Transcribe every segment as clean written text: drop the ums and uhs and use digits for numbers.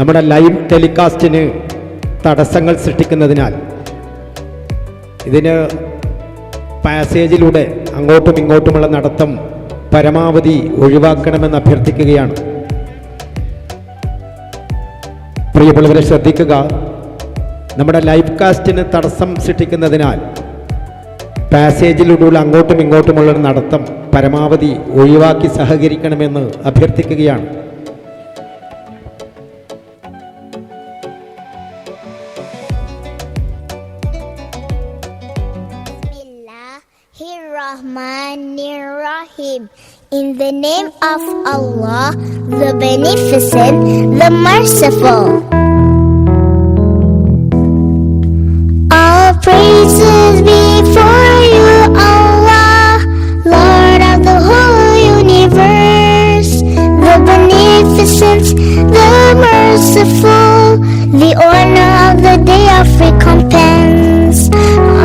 നമ്മുടെ ലൈവ് ടെലികാസ്റ്റിന് തടസ്സങ്ങൾ സൃഷ്ടിക്കുന്നതിനാൽ ഇതിന് പാസേജിലൂടെ അങ്ങോട്ടും ഇങ്ങോട്ടുമുള്ള നടത്തം പരമാവധി ഒഴിവാക്കണമെന്ന് അഭ്യർത്ഥിക്കുകയാണ്. പ്രിയമുള്ളവരെ ശ്രദ്ധിക്കുക, നമ്മുടെ ലൈവ് കാസ്റ്റിന് തടസ്സം സൃഷ്ടിക്കുന്നതിനാൽ പാസേജിലൂടെയുള്ള അങ്ങോട്ടും ഇങ്ങോട്ടുമുള്ള നടത്തം പരമാവധി ഒഴിവാക്കി സഹകരിക്കണമെന്ന് അഭ്യർത്ഥിക്കുകയാണ്. Bismillahirrahmanirrahim. In the name of Allah, the Beneficent, the Merciful. All praises be for you, Allah, Lord of the whole universe, the Beneficent, the Merciful, the owner of the day of recompense.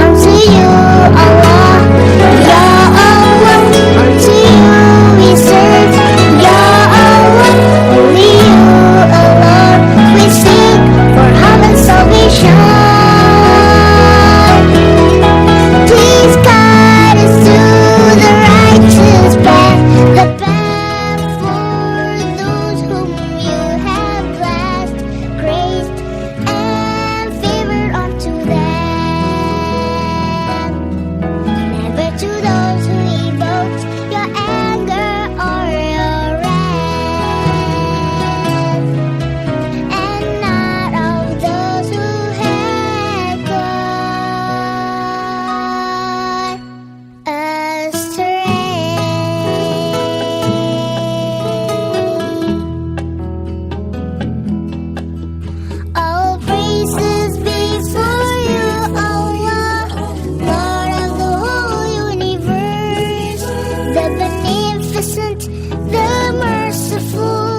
Unto you, Allah, Ya Allah, unto you we serve, Ya Allah, only you alone we seek for help and salvation. Please guide us to the righteous path, the path for those whom you have blessed, graced, and favored unto them. Never to those who evoke your anger or your wrath, and not of those who have gone astray. All praises be for you, Allah, Lord of the whole universe, the Beneficent, the Merciful,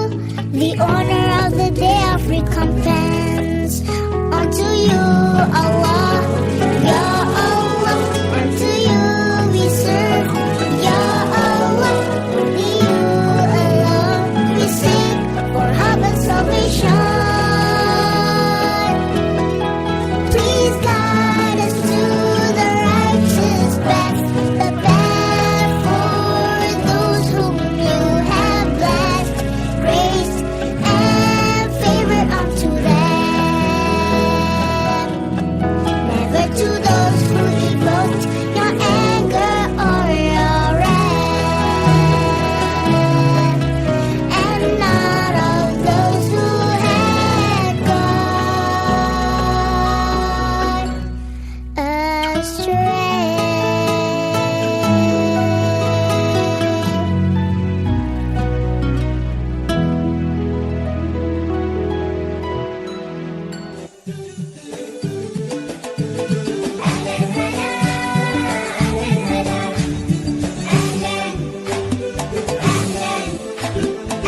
the owner of the day of recompense. Unto you, Allah, Ya Allah, unto you we serve, Ya Allah, only you alone we seek for help and salvation. Please guide us to the righteous path, the path for those whom you have blessed, graced, and favored unto them. Never to those who evoked your anger or your wrath, and not of those who had gone astray.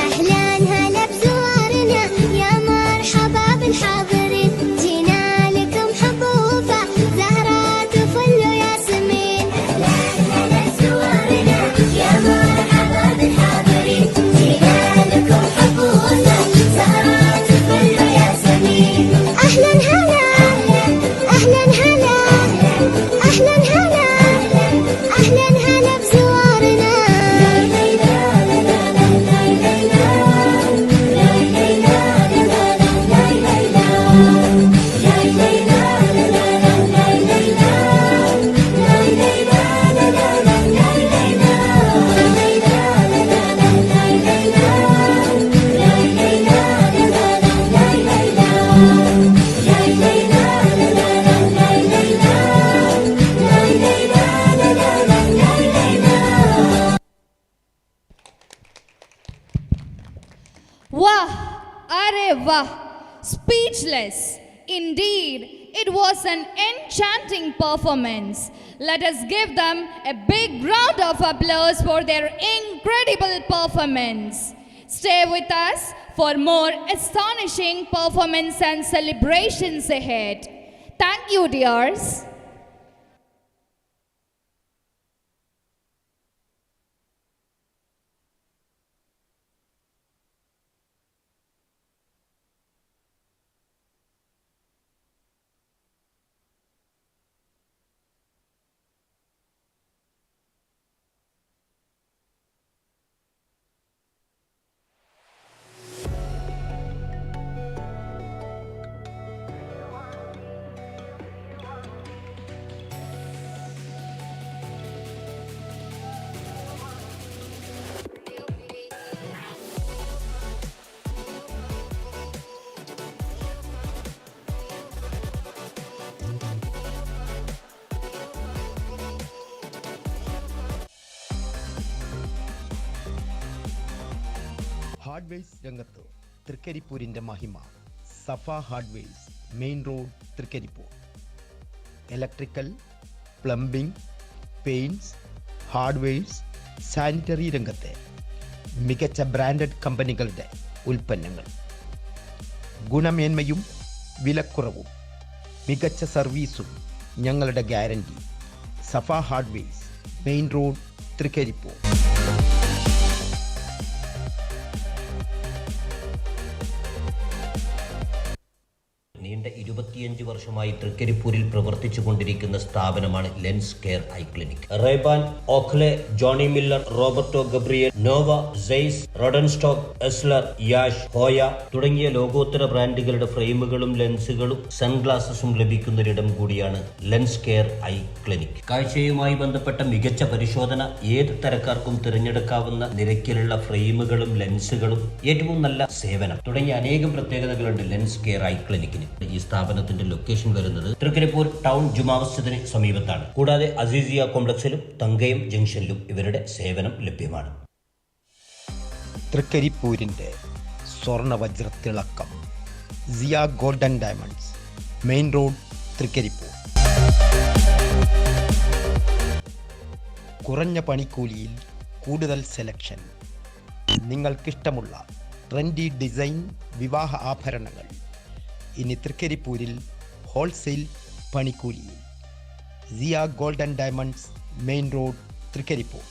أهلا هلا بزوارنا يا مرحبا بالحاضرين، جينا لكم حبوبة زهرات وفل وياسمين. أهلا هلا بزوارنا يا مرحبا بالحاضرين، جينا لكم حبوبة زهرات وفل وياسمين. أهلا هلا أهلا هلا أهلا هلا أهلا هلا بزوارنا. Wah! Are wah! Speechless. Indeed, it was an enchanting performance. Let us give them a big round of applause for their incredible performance. Stay with us for more astonishing performance and celebrations ahead. Thank you, dears. Hardwares രംഗത്ത് തൃക്കരിപ്പൂരിൻ്റെ മഹിമ. Safa hardwares, main road, Thrikkaripur. Electrical, plumbing, paints, hardwares, sanitary രംഗത്തെ മികച്ച branded കമ്പനികളുടെ ഉൽപ്പന്നങ്ങൾ. ഗുണമേന്മയും വിലക്കുറവും മികച്ച സർവീസും ഞങ്ങളുടെ ഗ്യാരണ്ടി. Safa hardwares, main road, Trikaripur. നീണ്ട 25 വർഷമായി തൃക്കരിപ്പൂരിൽ പ്രവർത്തിച്ചു കൊണ്ടിരിക്കുന്ന സ്ഥാപനമാണ് lens care eye clinic. Rayban, Oakley, Johnny Miller, Roberto Gabriel, Nova, Zeiss, Rodenstock, Essilor, Yash, Hoya തുടങ്ങിയ ലോകോത്തര ബ്രാൻഡുകളുടെ ഫ്രെയിമുകളും ലെൻസുകളും സൺഗ്ലാസസും ലഭിക്കുന്നൊരിടം കൂടിയാണ് ലെൻസ് കെയർ ഐ ക്ലിനിക്. കാഴ്ചയുമായി ബന്ധപ്പെട്ട മികച്ച പരിശോധന, ഏത് തരക്കാർക്കും തിരഞ്ഞെടുക്കാവുന്ന നിരക്കിലുള്ള ഫ്രെയിമുകളും ലെൻസുകളും, ഏറ്റവും നല്ല സേവനം തുടങ്ങിയ അനേകം പ്രത്യേകതകളുണ്ട് ലെൻസ് കെയർ ഐ ക്ലിനിക്കിന്. ഈ സ്ഥാപനത്തിന്റെ ലൊക്കേഷൻ വരുന്നത് തൃക്കരിപ്പൂർ ടൗൺ ജുമാ മസ്ജിദിന് സമീപത്താണ്. കൂടാതെ അസീസിയ കോംപ്ലക്സിലും തങ്കയം ജംഗ്ഷനിലും ഇവരുടെ സേവനം ലഭ്യമാണ്. തൃക്കരിപ്പൂരിൻ്റെ സ്വർണവജ്രത്തിളക്കം Siya golden diamonds, main road, Trikaripur. കുറഞ്ഞ പണിക്കൂലിയിൽ കൂടുതൽ സെലക്ഷൻ. നിങ്ങൾക്കിഷ്ടമുള്ള ട്രെൻഡി ഡിസൈൻ വിവാഹ ആഭരണങ്ങൾ ഇനി തൃക്കരിപ്പൂരിൽ ഹോൾസെയിൽ പണിക്കൂലിയിൽ. Siya golden diamonds, main road, Trikaripur.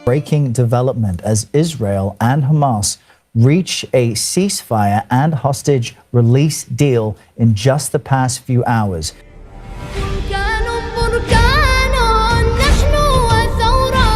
breaking development as Israel and Hamas reach a ceasefire and hostage release deal in just the past few hours. بركان نحن وثورة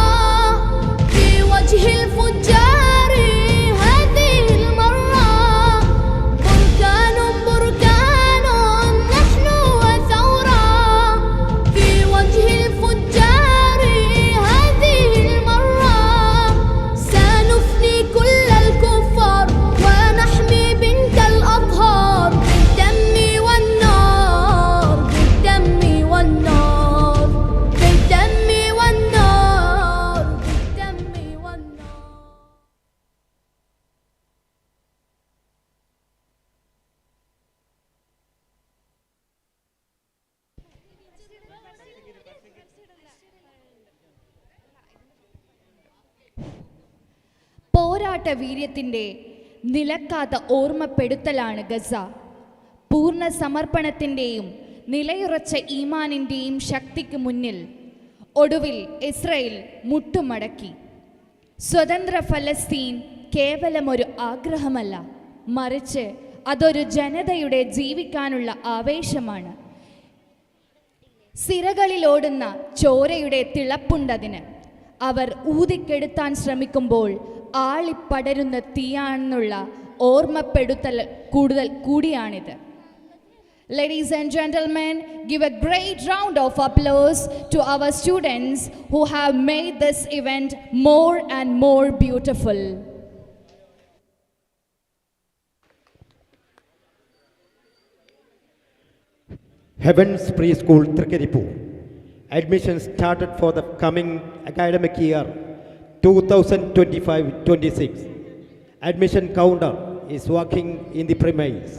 പോരാട്ട വീര്യത്തിൻ്റെ നിലക്കാത്ത ഓർമ്മപ്പെടുത്തലാണ് ഗസ. പൂർണ്ണ സമർപ്പണത്തിൻ്റെയും നിലയുറച്ച ഈമാനിൻ്റെയും ശക്തിക്ക് മുന്നിൽ ഒടുവിൽ ഇസ്രയേൽ മുട്ടുമടക്കി. സ്വതന്ത്ര ഫലസ്തീൻ കേവലമൊരു ആഗ്രഹമല്ല, മറിച്ച് അതൊരു ജനതയുടെ ജീവിക്കാനുള്ള ആവേശമാണ്. സിരകളിലോടുന്ന ചോരയുടെ തിളപ്പുണ്ടതിന്. അവർ ഊതിക്കെടുത്താൻ ശ്രമിക്കുമ്പോൾ ആളിപ്പടരുന്ന തീയാണെന്നുള്ള ഓർമ്മപ്പെടുത്തൽ കൂടിയാണിത്. Ladies and gentlemen, give a great round of applause to our students who have made this event more and more beautiful. Heavens Preschool, Trikkaripur. Admission started for the coming academic year 2025-26. Admission counter is working in the premise.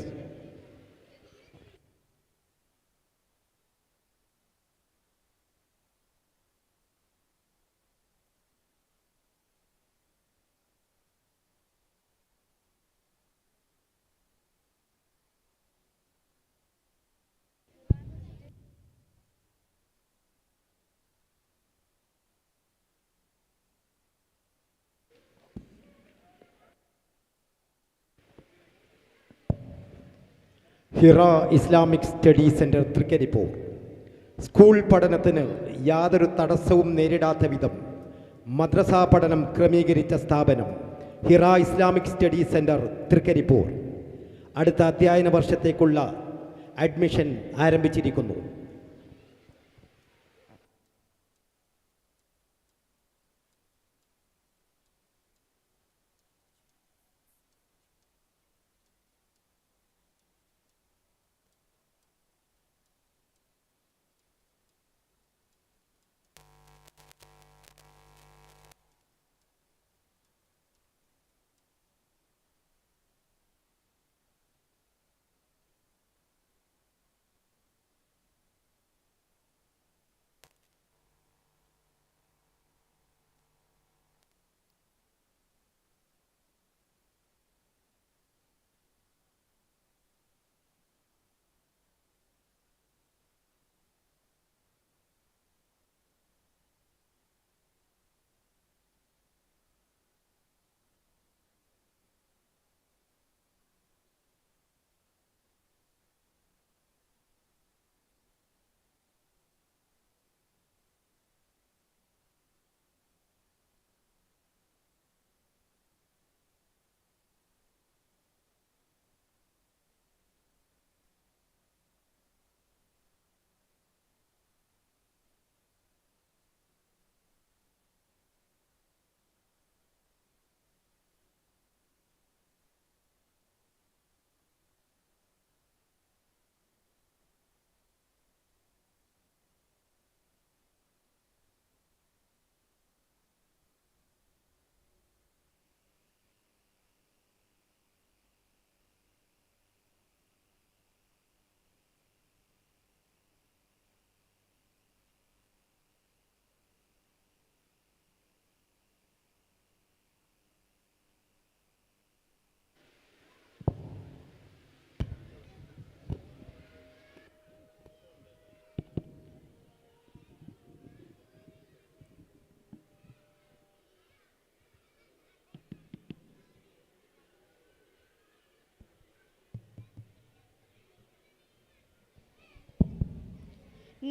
Hira Islamic study centre, Trikkaripur. School പഠനത്തിന് യാതൊരു തടസ്സവും നേരിടാത്ത വിധം മദ്രസാ പഠനം ക്രമീകരിച്ച സ്ഥാപനം Hira Islamic study centre, Trikkaripur. അടുത്ത അധ്യയന വർഷത്തേക്കുള്ള അഡ്മിഷൻ ആരംഭിച്ചിരിക്കുന്നു.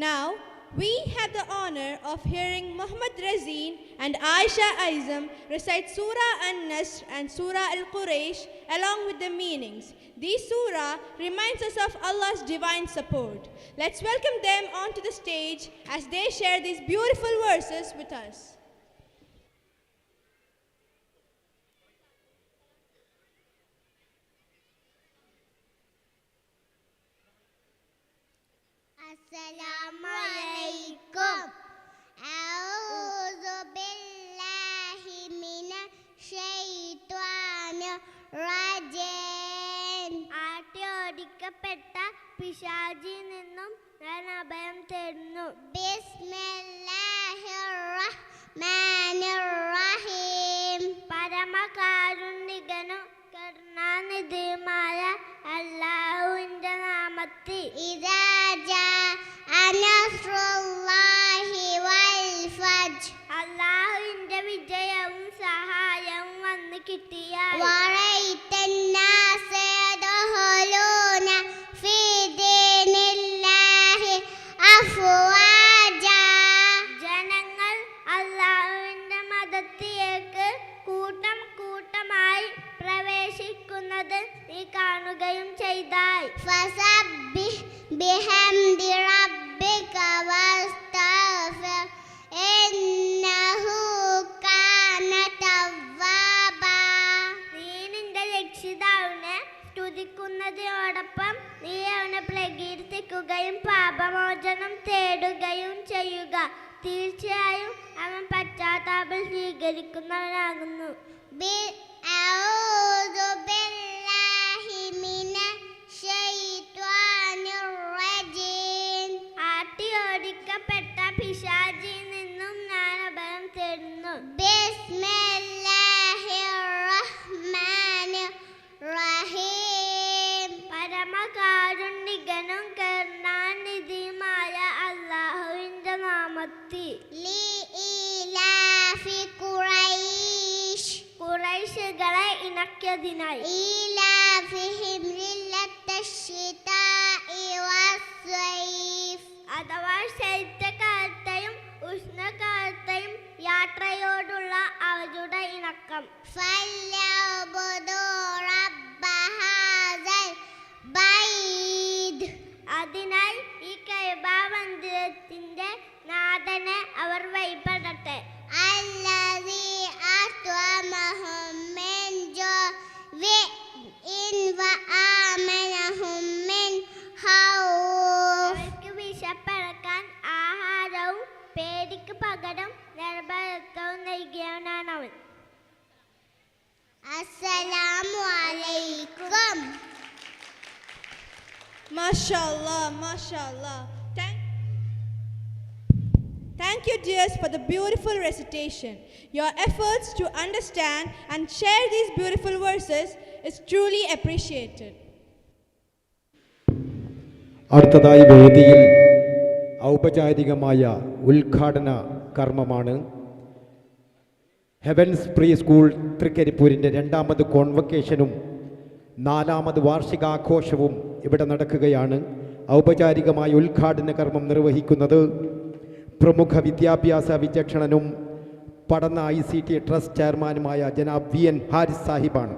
Now, we have the honor of hearing Muhammad Razeen and Aisha Aizam recite Surah An-Nasr and Surah Al-Quraysh along with the meanings. These surah reminds us of Allah's divine support. Let's welcome them onto the stage as they share these beautiful verses with us. Assalamu alaikum. A'udhu billahi minash shaitanir rajim. ആട്ടിയോടിക്കപ്പെട്ട പിശാചിൽ നിന്നും ഞാൻ അഭയം തേടുന്നു. ബിസ്മില്ലാഹിർ റഹ്മാനിർ റഹീം. പരമ പരമകാരുണികനും കരുണാനിധിയുമായ അല്ലാഹുവിന്റെ നാമത്തിൽ ഇദാ ജാഅ നസ്റുല്ലാഹി വൽ ഫജ്ർ അല്ലാഹുവിന്റെ വിജയവും സഹായവും വന്നു കിട്ടിയാൽ വറൈതൻ നാസ യദ്ഖുലൂന ഫീ ദീനില്ലാഹി അഫ്വാജ ജനങ്ങൾ അല്ലാഹുവിന്റെ മതത്തിലേക്ക് കൂട്ടം കൂട്ടമായി പ്രവേശിക്കുന്നത് നീ കാണുകയും ചെയ്താൽ ഫസബ്ബിഹ് ബിഹംദി റബ്ബിക വസ്തഗ്ഫിർ ഇന്നഹു കാന തവ്വാബാ നീ നിന്റെ രക്ഷിതാവിനെ സ്തുതിക്കുന്നതിനോടൊപ്പം നീ അവനെ പ്രകീർത്തിക്കുകയും പാപമോചനം തേടുകയും ചെയ്യുക. തീർച്ചയായും അവൻ പശ്ചാത്താപം സ്വീകരിക്കുന്നവനാകുന്നു. അഊദു ബില്ലാഹി മിനശ്ശൈത്വാനിർ റജീം ആട്ടി ഓടിക്കപ്പെട്ട പിശാചിൽ നിന്നും ഞാൻ അഭയം തേടുന്നു. ബിസ്മില്ലാഹിർ റഹ്മാനിർ റഹീം പരമകാരുണികനും കരുണാനിധിയുമായ അല്ലാഹുവിന്റെ നാമത്തിൽ ലീലാഫി ഖുറൈശ് ഖുറൈശുകളെ ഇണക്കിയതിനായി ഈലാഫിഹിം ലില്ലത്തശ്ശിതാഇ വസ്സൈഫ് അഥവാ ശൈത്യകാലത്തെയും ഉഷ്ണകാലത്തെയും യാത്രയോടുള്ള അവരുടെ ഇണക്കം. ഫല്യഅ്ബുദൂ റബ്ബ ഹാദൽ ബൈത് അതിനാൽ ഈ കഅബ മന്ദിരത്തിന്റെ നാഥനെ അവർ വഴിപെടട്ടെ. അല്ലദീ അത്അമഹും മിൻ ജൂഇൻ വആമനഹും മിൻ ഖൗഫ് അവർക്ക് വിശപ്പടക്കാൻ ആഹാരവും പേടിക്ക് പകരം നിർഭയത്വവും നൽകിയവനാണ് അവൻ. അസ്സലാമു അലൈക്കും. Mashallah, mashallah. Thank you, dears, for the beautiful recitation. Your efforts to understand and share these beautiful verses is truly appreciated. അടുത്തതായി വേദിയിൽ ഔപചാരികമായ ഉദ്ഘാടന കർമ്മമാണ്. ഹെവൻസ് പ്രീ സ്കൂൾ തൃക്കരിപ്പൂരിൻ്റെ 2ാമത് കോൺവക്കേഷനും 4ാമത് വാർഷികാഘോഷവും ഇവിടെ നടക്കുകയാണ്. ഔപചാരികമായ ഉദ്ഘാടന കർമ്മം നിർവഹിക്കുന്നത് പ്രമുഖ വിദ്യാഭ്യാസ വിചക്ഷണനും പഠന ICT ട്രസ്റ്റ് ചെയർമാനുമായ ജനാബ് VN ഹാരിസ് സാഹിബാണ്.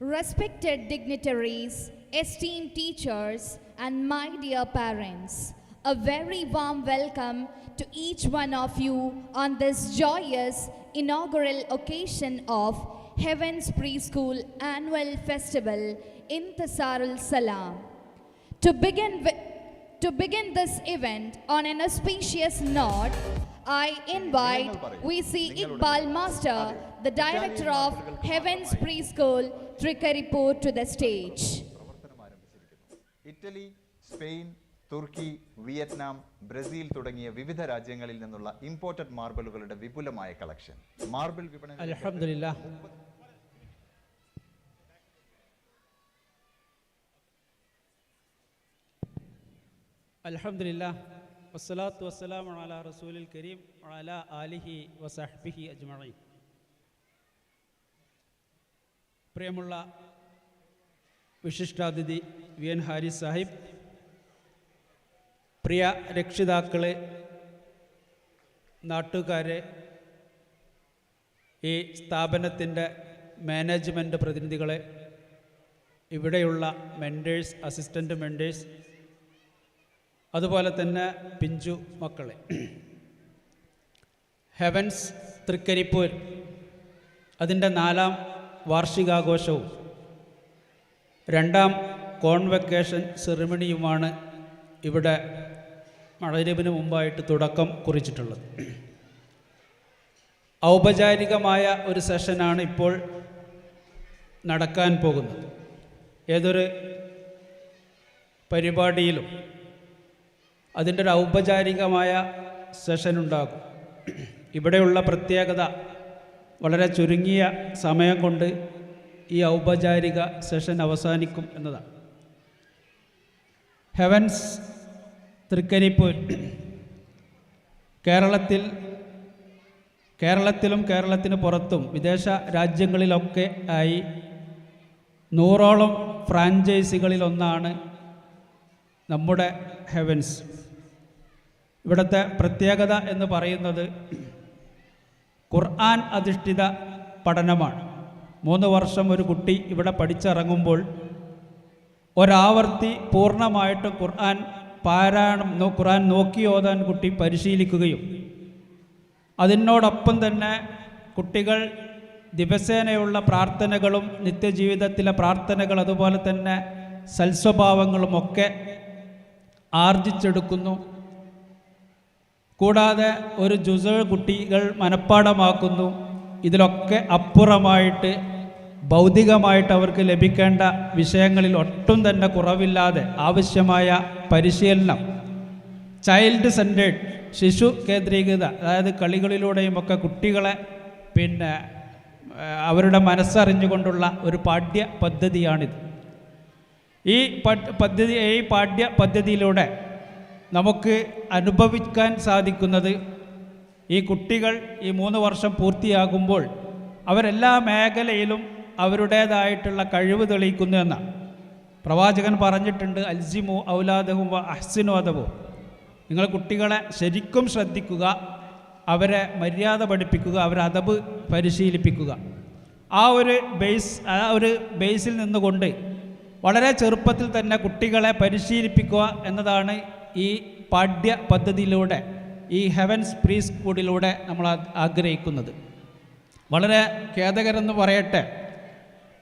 Respected dignitaries, esteemed teachers, and my dear parents, a very warm welcome to each one of you on this joyous inaugural occasion of Heaven's Preschool Annual Festival in Tasarul Salam. To begin this event on an auspicious note, I invite VC Iqbal Master, the director of Heaven's Preschool, Trikkaripur, to the stage. Italy, Spain, തുർക്കി, Vietnam, Brazil തുടങ്ങിയ വിവിധ രാജ്യങ്ങളിൽ നിന്നുള്ള imported മാർബിളുകളുടെ വിപുലമായ collection. Marble വിപണന അൽഹംദുലില്ലാഹ് അൽഹംദുലില്ലാ വസ്സലാത്തു വസ്സലാമു അലാ റസൂലിൽ കരീം വഅലാ ആലിഹി വസഹ്ബിഹി അജ്മഈൻ. പ്രിയമുള്ള വിശിഷ്ടാതിഥി വി എൻ ഹാരിസ് സാഹിബ്, പ്രിയ രക്ഷിതാക്കളെ, നാട്ടുകാരെ, ഈ സ്ഥാപനത്തിൻ്റെ മാനേജ്മെൻറ്റ് പ്രതിനിധികളെ, ഇവിടെയുള്ള മെൻറ്റേഴ്സ്, അസിസ്റ്റൻ്റ് മെൻറ്റേഴ്സ്, അതുപോലെ തന്നെ പിഞ്ചു മക്കളെ, ഹെവൻസ് തൃക്കരിപ്പൂർ അതിൻ്റെ 4ാം വാർഷികാഘോഷവും 2ാം കോൺവെക്കേഷൻ സെറിമണിയുമാണ് ഇവിടെ മഗ്‌രിബിന് മുമ്പായിട്ട് തുടക്കം കുറിച്ചിട്ടുള്ളത്. ഔപചാരികമായ ഒരു സെഷനാണ് ഇപ്പോൾ നടക്കാൻ പോകുന്നത്. ഏതൊരു പരിപാടിയിലും അതിൻ്റെ ഒരു ഔപചാരികമായ സെഷൻ ഉണ്ടാകും. ഇവിടെയുള്ള പ്രത്യേകത വളരെ ചുരുങ്ങിയ സമയം കൊണ്ട് ഈ ഔപചാരിക സെഷൻ അവസാനിക്കും എന്നതാണ്. ഹെവൻസ് തൃക്കരിപ്പൂർ കേരളത്തിലും കേരളത്തിന് പുറത്തും വിദേശ രാജ്യങ്ങളിലൊക്കെ ആയി 100ഓളം ഫ്രാഞ്ചൈസികളിലൊന്നാണ് നമ്മുടെ ഹെവൻസ്. ഇവിടുത്തെ പ്രത്യേകത എന്ന് പറയുന്നത് ഖുർആൻ അധിഷ്ഠിത പഠനമാണ്. 3 വർഷം ഒരു കുട്ടി ഇവിടെ പഠിച്ചിറങ്ങുമ്പോൾ ഒരാവർത്തി പൂർണ്ണമായിട്ട് ഖുർആൻ പാരായണം, ഖുർആൻ നോക്കി ഓതാൻ കുട്ടി പരിശീലിക്കുകയും അതിനോടൊപ്പം തന്നെ കുട്ടികൾ ദിവസേനയുള്ള പ്രാർത്ഥനകളും നിത്യജീവിതത്തിലെ പ്രാർത്ഥനകൾ അതുപോലെ തന്നെ സൽസ്വഭാവങ്ങളുമൊക്കെ ആർജിച്ചെടുക്കുന്നു. കൂടാതെ ഒരു ജുസ് കുട്ടികൾ മനഃപ്പാഠമാക്കുന്നു. ഇതിലൊക്കെ അപ്പുറമായിട്ട് ഭൗതികമായിട്ട് അവർക്ക് ലഭിക്കേണ്ട വിഷയങ്ങളിൽ ഒട്ടും തന്നെ കുറവില്ലാതെ ആവശ്യമായ പരിശീലനം, ചൈൽഡ് സെൻറ്റേഡ്, ശിശു കേന്ദ്രീകൃത, അതായത് കളികളിലൂടെയും ഒക്കെ കുട്ടികളെ അവരുടെ മനസ്സറിഞ്ഞുകൊണ്ടുള്ള ഒരു പാഠ്യ പദ്ധതിയാണിത്. ഈ പാഠ്യ പദ്ധതിയിലൂടെ നമുക്ക് അനുഭവിക്കാൻ സാധിക്കുന്നത് ഈ കുട്ടികൾ ഈ 3 വർഷം പൂർത്തിയാകുമ്പോൾ അവരെല്ലാ മേഖലയിലും അവരുടേതായിട്ടുള്ള കഴിവ് തെളിയിക്കുന്നു എന്നാണ്. പ്രവാചകൻ പറഞ്ഞിട്ടുണ്ട്, അൽസിമു ഔലാദഹും വ അഹ്സിനു അദബു. നിങ്ങൾ കുട്ടികളെ ശരിക്കും ശ്രദ്ധിക്കുക, അവരെ മര്യാദ പഠിപ്പിക്കുക, അവരെ അദബ് പരിശീലിപ്പിക്കുക. ആ ഒരു ബേസിൽ നിന്നുകൊണ്ട് വളരെ ചെറുപ്പത്തിൽ തന്നെ കുട്ടികളെ പരിശീലിപ്പിക്കുക എന്നതാണ് ഈ പാഠ്യ പദ്ധതിയിലൂടെ, ഈ ഹെവൻസ് പ്രീ സ്കൂളിലൂടെ നമ്മൾ ആഗ്രഹിക്കുന്നത്. വളരെ ഖേദകരെന്ന് പറയട്ടെ,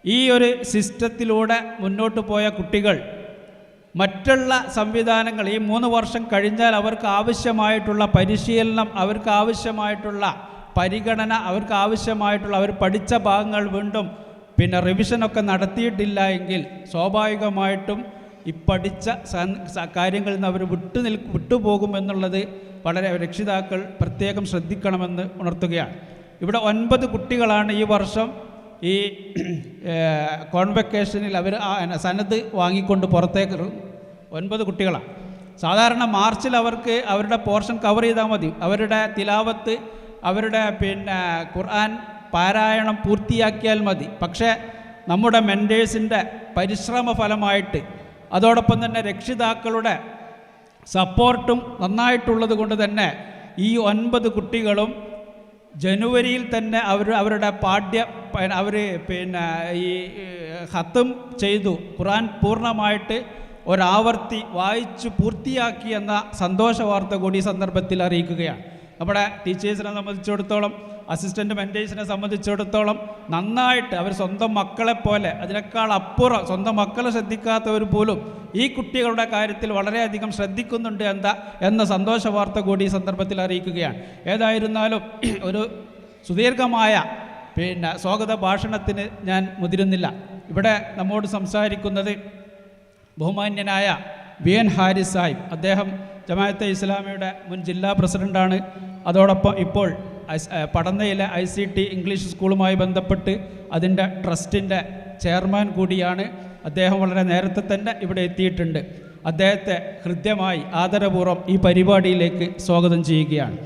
ഈ ഒരു സിസ്റ്റത്തിലൂടെ മുന്നോട്ട് പോയ കുട്ടികൾ മറ്റുള്ള സംവിധാനങ്ങൾ ഈ 3 വർഷം കഴിഞ്ഞാൽ അവർക്ക് ആവശ്യമായിട്ടുള്ള പരിശീലനം, അവർക്ക് ആവശ്യമായിട്ടുള്ള പരിഗണന, അവർക്ക് ആവശ്യമായിട്ടുള്ള അവർ പഠിച്ച ഭാഗങ്ങൾ വീണ്ടും റിവിഷനൊക്കെ നടത്തിയിട്ടില്ല എങ്കിൽ സ്വാഭാവികമായിട്ടും ഈ പഠിച്ച കാര്യങ്ങളിൽ നിന്ന് അവർ വിട്ടുപോകുമെന്നുള്ളത് വളരെ രക്ഷിതാക്കൾ പ്രത്യേകം ശ്രദ്ധിക്കണമെന്ന് ഉണർത്തുകയാണ്. ഇവിടെ 9 കുട്ടികളാണ് ഈ വർഷം ഈ കോൺവെക്കേഷനിൽ അവർ സനത് വാങ്ങിക്കൊണ്ട് പുറത്തേക്ക് 9 കുട്ടികളാണ്. സാധാരണ മാർച്ചിൽ അവർക്ക് അവരുടെ പോർഷൻ കവർ ചെയ്താൽ മതി, അവരുടെ തിലാവത്ത്, അവരുടെ ഖുർആൻ പാരായണം പൂർത്തിയാക്കിയാൽ മതി. പക്ഷേ നമ്മുടെ മെൻറ്റേഴ്സിൻ്റെ പരിശ്രമ ഫലമായിട്ട് അതോടൊപ്പം തന്നെ രക്ഷിതാക്കളുടെ സപ്പോർട്ടും നന്നായിട്ടുള്ളത് കൊണ്ട് തന്നെ ഈ 9 കുട്ടികളും ജനുവരിയിൽ തന്നെ അവരുടെ ഈ ഖത്തം ചെയ്തു, ഖുർആൻ പൂർണ്ണമായിട്ട് ഒരാവർത്തി വായിച്ചു പൂർത്തിയാക്കി എന്ന സന്തോഷ വാർത്ത കൂടി ഈ സന്ദർഭത്തിൽ അറിയിക്കുകയാണ്. നമ്മുടെ ടീച്ചേഴ്സിനെ സംബന്ധിച്ചിടത്തോളം, അസിസ്റ്റൻ്റ് മെൻറ്റേഴ്സിനെ സംബന്ധിച്ചിടത്തോളം നന്നായിട്ട് അവർ സ്വന്തം മക്കളെപ്പോലെ, അതിനേക്കാൾ അപ്പുറം സ്വന്തം മക്കളെ ശ്രദ്ധിക്കാത്തവർ പോലും ഈ കുട്ടികളുടെ കാര്യത്തിൽ വളരെയധികം ശ്രദ്ധിക്കുന്നുണ്ട് എന്ന സന്തോഷ വാർത്ത കൂടി ഈ സന്ദർഭത്തിൽ അറിയിക്കുകയാണ്. ഏതായിരുന്നാലും ഒരു സുദീർഘമായ സ്വാഗത ഭാഷണത്തിന് ഞാൻ മുതിരുന്നില്ല. ഇവിടെ നമ്മോട് സംസാരിക്കുന്നത് ബഹുമാന്യനായ വി എൻ ഹാരിസ് സാഹിബ്. അദ്ദേഹം ജമാഅത്തെ ഇസ്ലാമിയുടെ മുൻ ജില്ലാ പ്രസിഡൻ്റാണ്. അതോടൊപ്പം ഇപ്പോൾ പടന്നയിലെ ICT ഇംഗ്ലീഷ് സ്കൂളുമായി ബന്ധപ്പെട്ട് അതിൻ്റെ ട്രസ്റ്റിൻ്റെ ചെയർമാൻ കൂടിയാണ്. അദ്ദേഹം വളരെ നേരത്തെ തന്നെ ഇവിടെ എത്തിയിട്ടുണ്ട്. അദ്ദേഹത്തെ ഹൃദ്യമായി ആദരപൂർവ്വം ഈ പരിപാടിയിലേക്ക് സ്വാഗതം ചെയ്യുകയാണ്.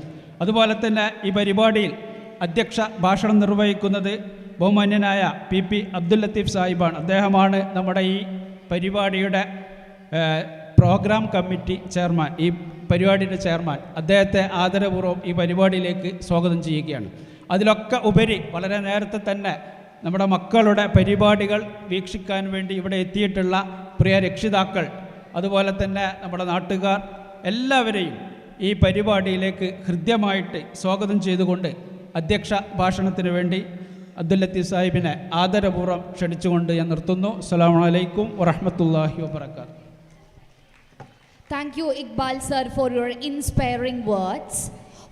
അതുപോലെ തന്നെ ഈ പരിപാടിയിൽ അധ്യക്ഷ ഭാഷണം നിർവഹിക്കുന്നത് ബഹുമാന്യനായ പി അബ്ദുൽ ലത്തീഫ് സാഹിബാണ്. അദ്ദേഹമാണ് നമ്മുടെ ഈ പരിപാടിയുടെ പ്രോഗ്രാം കമ്മിറ്റി ചെയർമാൻ, ഈ പരിപാടിയുടെ ചെയർമാൻ. അദ്ദേഹത്തെ ആദരപൂർവ്വം ഈ പരിപാടിയിലേക്ക് സ്വാഗതം ചെയ്യുകയാണ്. അതിലൊക്കെ ഉപരി വളരെ നേരത്തെ തന്നെ നമ്മുടെ മക്കളുടെ പരിപാടികൾ വീക്ഷിക്കാൻ വേണ്ടി ഇവിടെ എത്തിയിട്ടുള്ള പ്രിയ രക്ഷിതാക്കൾ, അതുപോലെ തന്നെ നമ്മുടെ നാട്ടുകാർ എല്ലാവരെയും ഈ പരിപാടിയിലേക്ക് ഹൃദ്യമായിട്ട് സ്വാഗതം ചെയ്തുകൊണ്ട് അധ്യക്ഷ ഭാഷണത്തിന് വേണ്ടി അബ്ദുൽ ലത്തീഫ് സാഹിബിനെ ആദരപൂർവ്വം ക്ഷണിച്ചുകൊണ്ട് ഞാൻ നിർത്തുന്നു. അസ്സലാമു അലൈക്കും വറഹ്മത്തുള്ളാഹി വബറകാതുഹു. Thank you, Iqbal sir, for your inspiring words.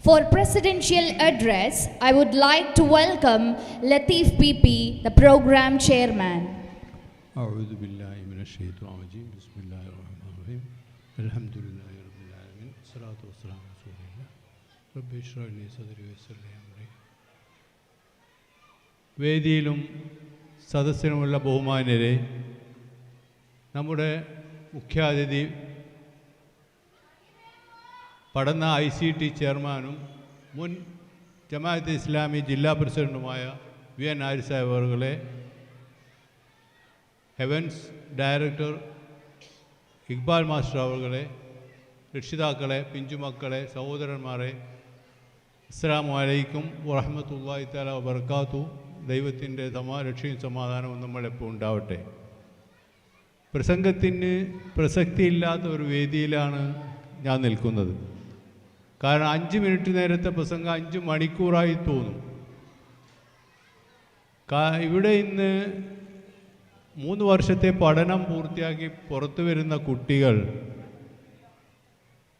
For presidential address, I would like to welcome Latif PP, the program chairman. أعوذ بالله من الشيطان الرجيم بسم الله الرحمن الرحيم الحمد لله رب العالمين الصلاة والسلام على رسول الله رب اشرح لي صدري ويسر لي أمري. വേദിയിലും സദസ്സിലുമുള്ള ബഹുമാന്യരെ, നമ്മുടെ മുഖ്യാതിഥി പഠന ICT ചെയർമാനും മുൻ ജമാഅത്തെ ഇസ്ലാമി ജില്ലാ പ്രസിഡന്റുമായ VN ആരിഫ് സാഹിബ് അവர்களെ, ഹെവൻസ് ഡയറക്ടർ ഇക്ബാൽ മാസ്റ്റർ അവர்களെ, രക്ഷിതാക്കളെ, പിഞ്ചുമക്കളെ, സഹോദരന്മാരെ, അസ്സലാമു അലൈക്കും വറഹ്മത്തുള്ളാഹി തആല വബറകാതുഹു. ദൈവത്തിൻ്റെ രക്ഷയും സമാധാനവും നമ്മളെപ്പോൾ ഉണ്ടാവട്ടെ. പ്രസംഗത്തിന് പ്രസക്തിയില്ലാത്ത ഒരു വേദിയിലാണ് ഞാൻ നിൽക്കുന്നത്. കാരണം 5 മിനിറ്റ് നേരത്തെ പ്രസംഗം 5 മണിക്കൂറായി തോന്നും. ഇവിടെ ഇന്ന് 3 വർഷത്തെ പഠനം പൂർത്തിയാക്കി പുറത്തു വരുന്ന കുട്ടികൾ,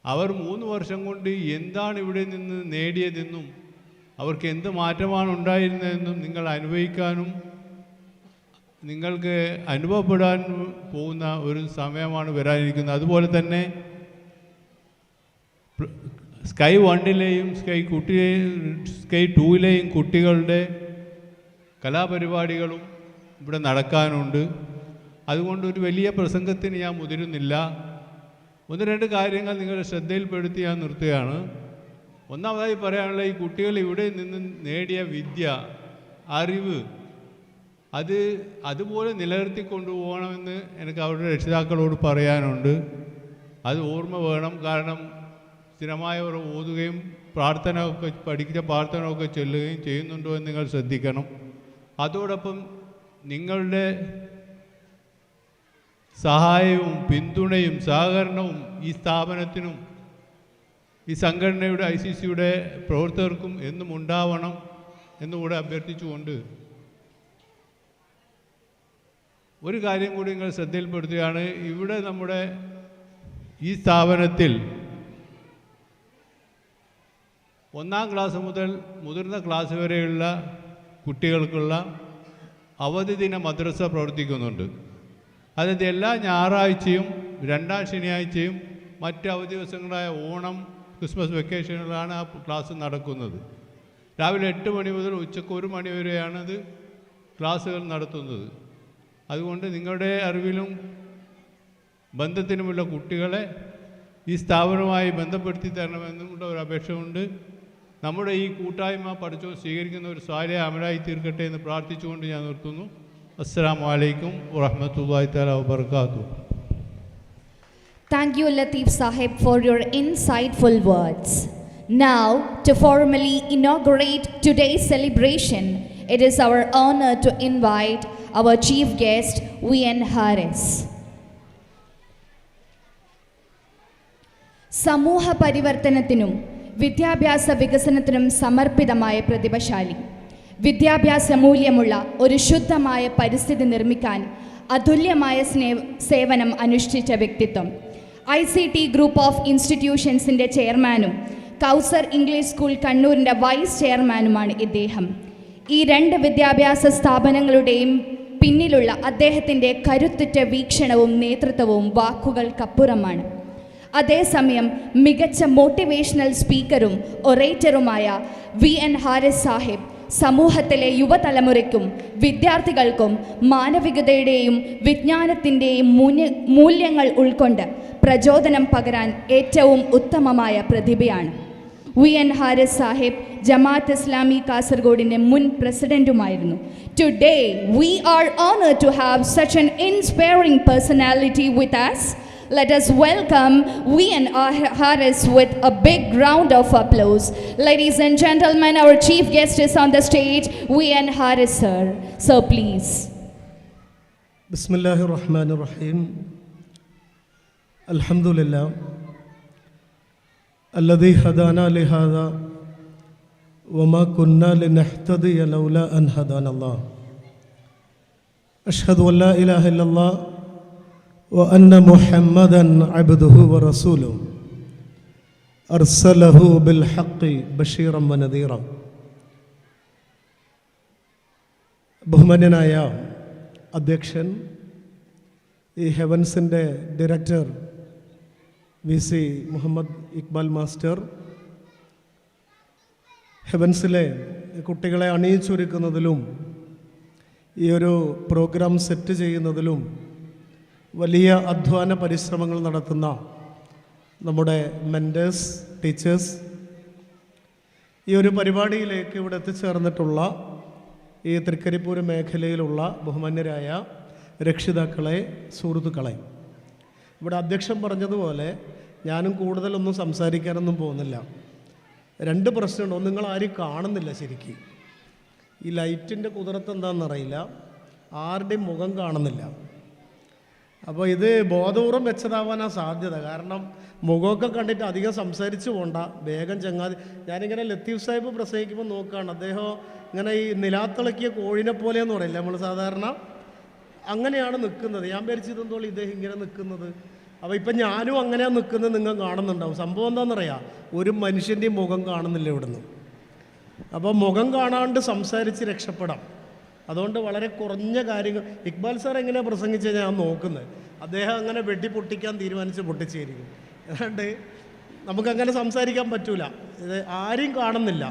അവർ 3 വർഷം കൊണ്ട് എന്താണ് ഇവിടെ നിന്ന് നേടിയതെന്നും അവർക്ക് എന്ത് മാറ്റമാണ് ഉണ്ടായിരുന്നതെന്നും നിങ്ങൾ അനുഭവിക്കാനും നിങ്ങൾക്ക് അനുഭവപ്പെടാൻ പോകുന്ന ഒരു സമയമാണ് വരാനിരിക്കുന്നത്. അതുപോലെ തന്നെ സ്കൈ 1ലെയും സ്കൈ 2ലെയും കുട്ടികളുടെ കലാപരിപാടികളും ഇവിടെ നടക്കാനുണ്ട്. അതുകൊണ്ട് ഒരു വലിയ പ്രസംഗത്തിന് ഞാൻ മുതിരുന്നില്ല. 1-2 കാര്യങ്ങൾ നിങ്ങളുടെ ശ്രദ്ധയിൽപ്പെടുത്തി ഞാൻ നിർത്തുകയാണ്. ഒന്നാമതായി പറയാനുള്ള, ഈ കുട്ടികൾ ഇവിടെ നിന്ന് നേടിയ വിദ്യ, അറിവ്, അതുപോലെ നിലനിർത്തി കൊണ്ടുപോകണമെന്ന് എനിക്ക് അവരുടെ രക്ഷിതാക്കളോട് പറയാനുണ്ട്. അത് ഓർമ്മ വേണം. കാരണം സ്ഥിരമായവർ ഓതുകയും പഠിച്ച പ്രാർത്ഥന ഒക്കെ ചൊല്ലുകയും ചെയ്യുന്നുണ്ടോ എന്ന് നിങ്ങൾ ശ്രദ്ധിക്കണം. അതോടൊപ്പം നിങ്ങളുടെ സഹായവും പിന്തുണയും സഹകരണവും ഈ സ്ഥാപനത്തിനും ഈ സംഘടനയുടെ ICCയുടെ പ്രവർത്തകർക്കും എന്നും ഉണ്ടാവണം എന്നുകൂടെ അഭ്യർത്ഥിച്ചുകൊണ്ട് ഒരു കാര്യം കൂടി നിങ്ങൾ ശ്രദ്ധയിൽപ്പെടുത്തുകയാണ്. ഇവിടെ നമ്മുടെ ഈ സ്ഥാപനത്തിൽ 1ാം ക്ലാസ് മുതൽ മുതിർന്ന ക്ലാസ് വരെയുള്ള കുട്ടികൾക്കുള്ള അവധി ദിന മദ്രസ പ്രവർത്തിക്കുന്നുണ്ട്. അതായത് എല്ലാ ഞായറാഴ്ചയും 2ാം ശനിയാഴ്ചയും മറ്റ് അവധി ദിവസങ്ങളായ ഓണം, ക്രിസ്മസ് വെക്കേഷനുകളാണ് ആ ക്ലാസ് നടക്കുന്നത്. രാവിലെ 8 മണി മുതൽ ഉച്ചയ്ക്ക് 1 മണി വരെയാണത് ക്ലാസ്സുകൾ നടത്തുന്നത്. അതുകൊണ്ട് നിങ്ങളുടെ അറിവിലും ബന്ധത്തിനുമുള്ള കുട്ടികളെ ഈ സ്ഥാപനവുമായി ബന്ധപ്പെടുത്തി തരണമെന്നുള്ള ഒരു അപേക്ഷയുണ്ട്. നമ്മുടെ ഈ കൂട്ടായ്മ പഠിച്ചോ സ്വീകരിക്കുന്ന ഒരു സ്വാലിഹ അമലായി തീർക്കട്ടെ എന്ന് പ്രാർത്ഥിച്ചുകൊണ്ട് ഞാൻ നിർത്തുന്നു. അസ്സലാമു അലൈക്കും വറഹ്മത്തുള്ളാഹി തആല വബറകാതുഹു. Thank you, Latif Sahib, for your insightful words. Now, to formally inaugurate today's celebration, it is our honor to invite our chief guest, VN Haris. സമൂഹ പരിവർത്തനത്തിനും വിദ്യാഭ്യാസ വികസനത്തിനും സമർപ്പിതമായ പ്രതിഭാശാലി, വിദ്യാഭ്യാസ മൂല്യമുള്ള ഒരു ശുദ്ധമായ പരിസ്ഥിതി നിർമ്മിക്കാൻ അതുല്യമായ സേവനം അനുഷ്ഠിച്ച വ്യക്തിത്വം, ICT ഗ്രൂപ്പ് ഓഫ് ഇൻസ്റ്റിറ്റ്യൂഷൻസിൻ്റെ ചെയർമാനും കൗസർ ഇംഗ്ലീഷ് സ്കൂൾ കണ്ണൂരിൻ്റെ വൈസ് ചെയർമാനുമാണ് ഇദ്ദേഹം. ഈ 2 വിദ്യാഭ്യാസ സ്ഥാപനങ്ങളുടെയും പിന്നിലുള്ള അദ്ദേഹത്തിൻ്റെ കരുത്തുറ്റ വീക്ഷണവും നേതൃത്വവും വാക്കുകൾക്കപ്പുറമാണ്. അതേസമയം മികച്ച മോട്ടിവേഷണൽ സ്പീക്കറും ഒറേറ്ററുമായ VN ഹാരിസ് സാഹിബ് സമൂഹത്തിലെ യുവതലമുറയ്ക്കും വിദ്യാർത്ഥികൾക്കും മാനവികതയുടെയും വിജ്ഞാനത്തിൻ്റെയും മൂല്യങ്ങൾ ഉൾക്കൊണ്ട് പ്രചോദനം പകരാൻ ഏറ്റവും ഉത്തമമായ പ്രതിഭയാണ്. VN ഹാരിസ് സാഹിബ് ജമാഅത്ത് ഇസ്ലാമി കാസർഗോഡിൻ്റെ മുൻ പ്രസിഡന്റുമായിരുന്നു. Today we are honored to have such an inspiring personality with us. Let us welcome VN Haris with a big round of applause. Ladies and gentlemen, our chief guest is on the stage, VN Haris sir. So please. Bismillahir Rahmanir Rahim. Alhamdulillah. Alladhi hadana li hadha wa ma kunna linahtadiya lawla an hadana Allah. Ashhadu an la ilaha illallah وأن محمدًا عبده ورسوله أرسله بالحق بشيرًا ونذيرًا. ബഹുമാന്യനായ അധ്യക്ഷൻ, ഈ ഹെവൻസിൻ്റെ director VC Muhammad Iqbal master, ഹെവൻസിലെ കുട്ടികളെ അണിയിച്ചൊരുക്കുന്നതിലും ഈ ഒരു programme set ചെയ്യുന്നതിലും വലിയ അധ്വാന പരിശ്രമങ്ങൾ നടത്തുന്ന നമ്മുടെ മെൻറ്റേഴ്സ്, ടീച്ചേഴ്സ്, ഈ ഒരു പരിപാടിയിലേക്ക് ഇവിടെ എത്തിച്ചേർന്നിട്ടുള്ള ഈ തൃക്കരിപ്പൂർ മേഖലയിലുള്ള ബഹുമാന്യരായ രക്ഷിതാക്കളെ, സുഹൃത്തുക്കളെ, ഇവിടെ അധ്യക്ഷൻ പറഞ്ഞതുപോലെ ഞാനും കൂടുതലൊന്നും സംസാരിക്കാനൊന്നും പോകുന്നില്ല. രണ്ട് പ്രശ്നമുണ്ട്. ഒന്ന്, നിങ്ങൾ ആരും കാണുന്നില്ല ശരിക്കും. ഈ ലൈറ്റിൻ്റെ കുതിരത്ത് എന്താണെന്നറിയില്ല, ആരുടെയും മുഖം കാണുന്നില്ല. അപ്പോൾ ഇത് ബോധപൂർവം വെച്ചതാവാനാണ് സാധ്യത. കാരണം മുഖമൊക്കെ കണ്ടിട്ട് അധികം സംസാരിച്ച് പോണ്ട, വേഗം ചങ്ങാതി. ഞാനിങ്ങനെ ലത്തീഫ് സാഹിബ് പ്രസംഗിക്കുമ്പോൾ നോക്കുകയാണ്, അദ്ദേഹം ഇങ്ങനെ ഈ നിലാത്തിളക്കിയ കോഴിനെ പോലെയെന്ന് പറയില്ല നമ്മൾ സാധാരണ, അങ്ങനെയാണ് നിൽക്കുന്നത്. ഞാൻ വിചാരിച്ചതെന്തോളം ഇദ്ദേഹം ഇങ്ങനെ നിൽക്കുന്നത്. അപ്പോൾ ഇപ്പം ഞാനും അങ്ങനെയാണ് നിൽക്കുന്നത്, നിങ്ങൾ കാണുന്നുണ്ടാവും. സംഭവം എന്താണെന്നറിയാം, ഒരു മനുഷ്യൻ്റെയും മുഖം കാണുന്നില്ല ഇവിടുന്ന്. അപ്പോൾ മുഖം കാണാണ്ട് സംസാരിച്ച് രക്ഷപ്പെടാം. അതുകൊണ്ട് വളരെ കുറഞ്ഞ കാര്യങ്ങൾ. ഇക്ബാൽ സാർ എങ്ങനെയാണ് പ്രസംഗിച്ചാൽ ഞാൻ നോക്കുന്നത്, അദ്ദേഹം അങ്ങനെ വെട്ടി പൊട്ടിക്കാൻ തീരുമാനിച്ച് പൊട്ടിച്ചേരിക്കും. അതുകൊണ്ട് നമുക്കങ്ങനെ സംസാരിക്കാൻ പറ്റൂല. ഇത് ആരെയും കാണുന്നില്ല.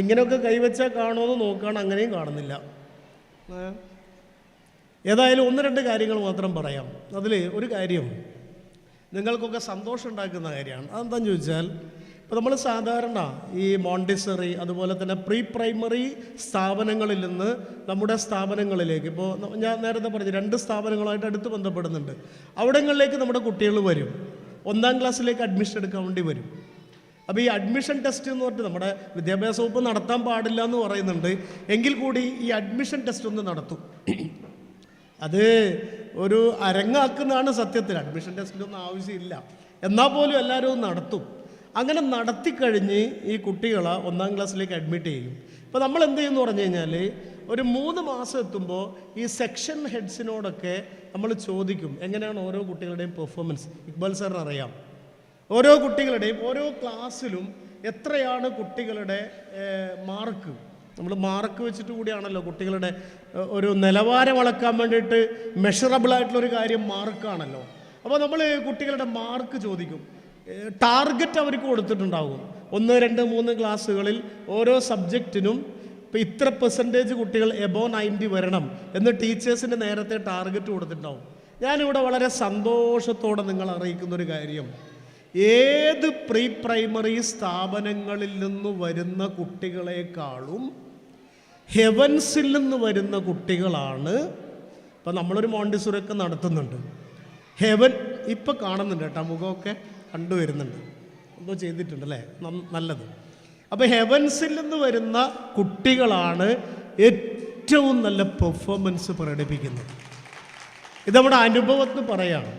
ഇങ്ങനെയൊക്കെ കൈവച്ചാൽ കാണുമെന്ന് നോക്കുകയാണ്, അങ്ങനെയും കാണുന്നില്ല. ഏതായാലും ഒന്ന് രണ്ട് കാര്യങ്ങൾ മാത്രം പറയാം. അതിൽ ഒരു കാര്യം നിങ്ങൾക്കൊക്കെ സന്തോഷം ഉണ്ടാക്കുന്ന കാര്യമാണ്. അതെന്താണെന്ന് ചോദിച്ചാൽ, ഇപ്പോൾ നമ്മൾ സാധാരണ ഈ മോണ്ടിസറി അതുപോലെ തന്നെ പ്രീ പ്രൈമറി സ്ഥാപനങ്ങളിൽ നിന്ന് നമ്മുടെ സ്ഥാപനങ്ങളിലേക്ക്, ഇപ്പോൾ ഞാൻ നേരത്തെ പറഞ്ഞു 2 സ്ഥാപനങ്ങളായിട്ട് അടുത്ത് ബന്ധപ്പെടുന്നുണ്ട്, അവിടങ്ങളിലേക്ക് നമ്മുടെ കുട്ടികൾ വരും. 1-ാം ക്ലാസ്സിലേക്ക് അഡ്മിഷൻ എടുക്കാൻ വേണ്ടി വരും. അപ്പോൾ ഈ അഡ്മിഷൻ ടെസ്റ്റ് എന്ന് പറഞ്ഞിട്ട് നമ്മുടെ വിദ്യാഭ്യാസ വകുപ്പ് നടത്താൻ പാടില്ല എന്ന് പറയുന്നുണ്ട്. എങ്കിൽ കൂടി ഈ അഡ്മിഷൻ ടെസ്റ്റ് ഒന്ന് നടത്തും. അത് ഒരു അരങ്ങാക്കുന്നതാണ് സത്യത്തിൽ. അഡ്മിഷൻ ടെസ്റ്റിനൊന്നും ആവശ്യമില്ല, എന്നാൽ പോലും എല്ലാവരും നടത്തും. അങ്ങനെ നടത്തിക്കഴിഞ്ഞ് ഈ കുട്ടികളെ 1-ാം ക്ലാസ്സിലേക്ക് അഡ്മിറ്റ് ചെയ്യും. ഇപ്പോൾ നമ്മൾ എന്ത് ചെയ്യുമെന്ന് പറഞ്ഞു കഴിഞ്ഞാൽ, ഒരു 3 മാസം എത്തുമ്പോൾ ഈ സെക്ഷൻ ഹെഡ്സിനോടൊക്കെ നമ്മൾ ചോദിക്കും, എങ്ങനെയാണ് ഓരോ കുട്ടികളുടെയും പെർഫോമൻസ്. ഇക്ബാൽ സാറിന് അറിയാം, ഓരോ കുട്ടികളുടെയും ഓരോ ക്ലാസ്സിലും എത്രയാണ് കുട്ടികളുടെ മാർക്ക്. നമ്മൾ മാർക്ക് വെച്ചിട്ട് കൂടിയാണല്ലോ കുട്ടികളുടെ ഒരു നിലവാരം അളക്കാൻ വേണ്ടിയിട്ട് മെഷറബിളായിട്ടുള്ളൊരു കാര്യം മാർക്കാണല്ലോ. അപ്പോൾ നമ്മൾ കുട്ടികളുടെ മാർക്ക് ചോദിക്കും. ടാർഗറ്റ് അവർക്ക് കൊടുത്തിട്ടുണ്ടാകും. 1, 2, 3 ക്ലാസ്സുകളിൽ ഓരോ സബ്ജക്റ്റിനും ഇപ്പോൾ ഇത്ര പെർസെൻറ്റേജ് കുട്ടികൾ എബോ 90 വരണം എന്ന് ടീച്ചേഴ്സിൻ്റെ നേരത്തെ ടാർഗറ്റ് കൊടുത്തിട്ടുണ്ടാവും. ഞാനിവിടെ വളരെ സന്തോഷത്തോടെ നിങ്ങൾ അറിയിക്കുന്നൊരു കാര്യം, ഏത് പ്രീ പ്രൈമറി സ്ഥാപനങ്ങളിൽ നിന്ന് വരുന്ന കുട്ടികളെക്കാളും ഹെവൻസിൽ നിന്ന് വരുന്ന കുട്ടികളാണ്. ഇപ്പം നമ്മളൊരു മോണ്ടിസോറിയൊക്കെ നടത്തുന്നുണ്ട്. ഹെവൻ ഇപ്പം കാണുന്നുണ്ട് കേട്ടോ, മുഖമൊക്കെ കണ്ടുവരുന്നുണ്ട്, എന്തോ ചെയ്തിട്ടുണ്ടല്ലേ, നല്ലത്. അപ്പോൾ ഹെവൻസിൽ നിന്ന് വരുന്ന കുട്ടികളാണ് ഏറ്റവും നല്ല പെർഫോമൻസ് പ്രകടിപ്പിക്കുന്നത്. ഇത് നമ്മുടെ അനുഭവത്തിൽ പറയാണ്.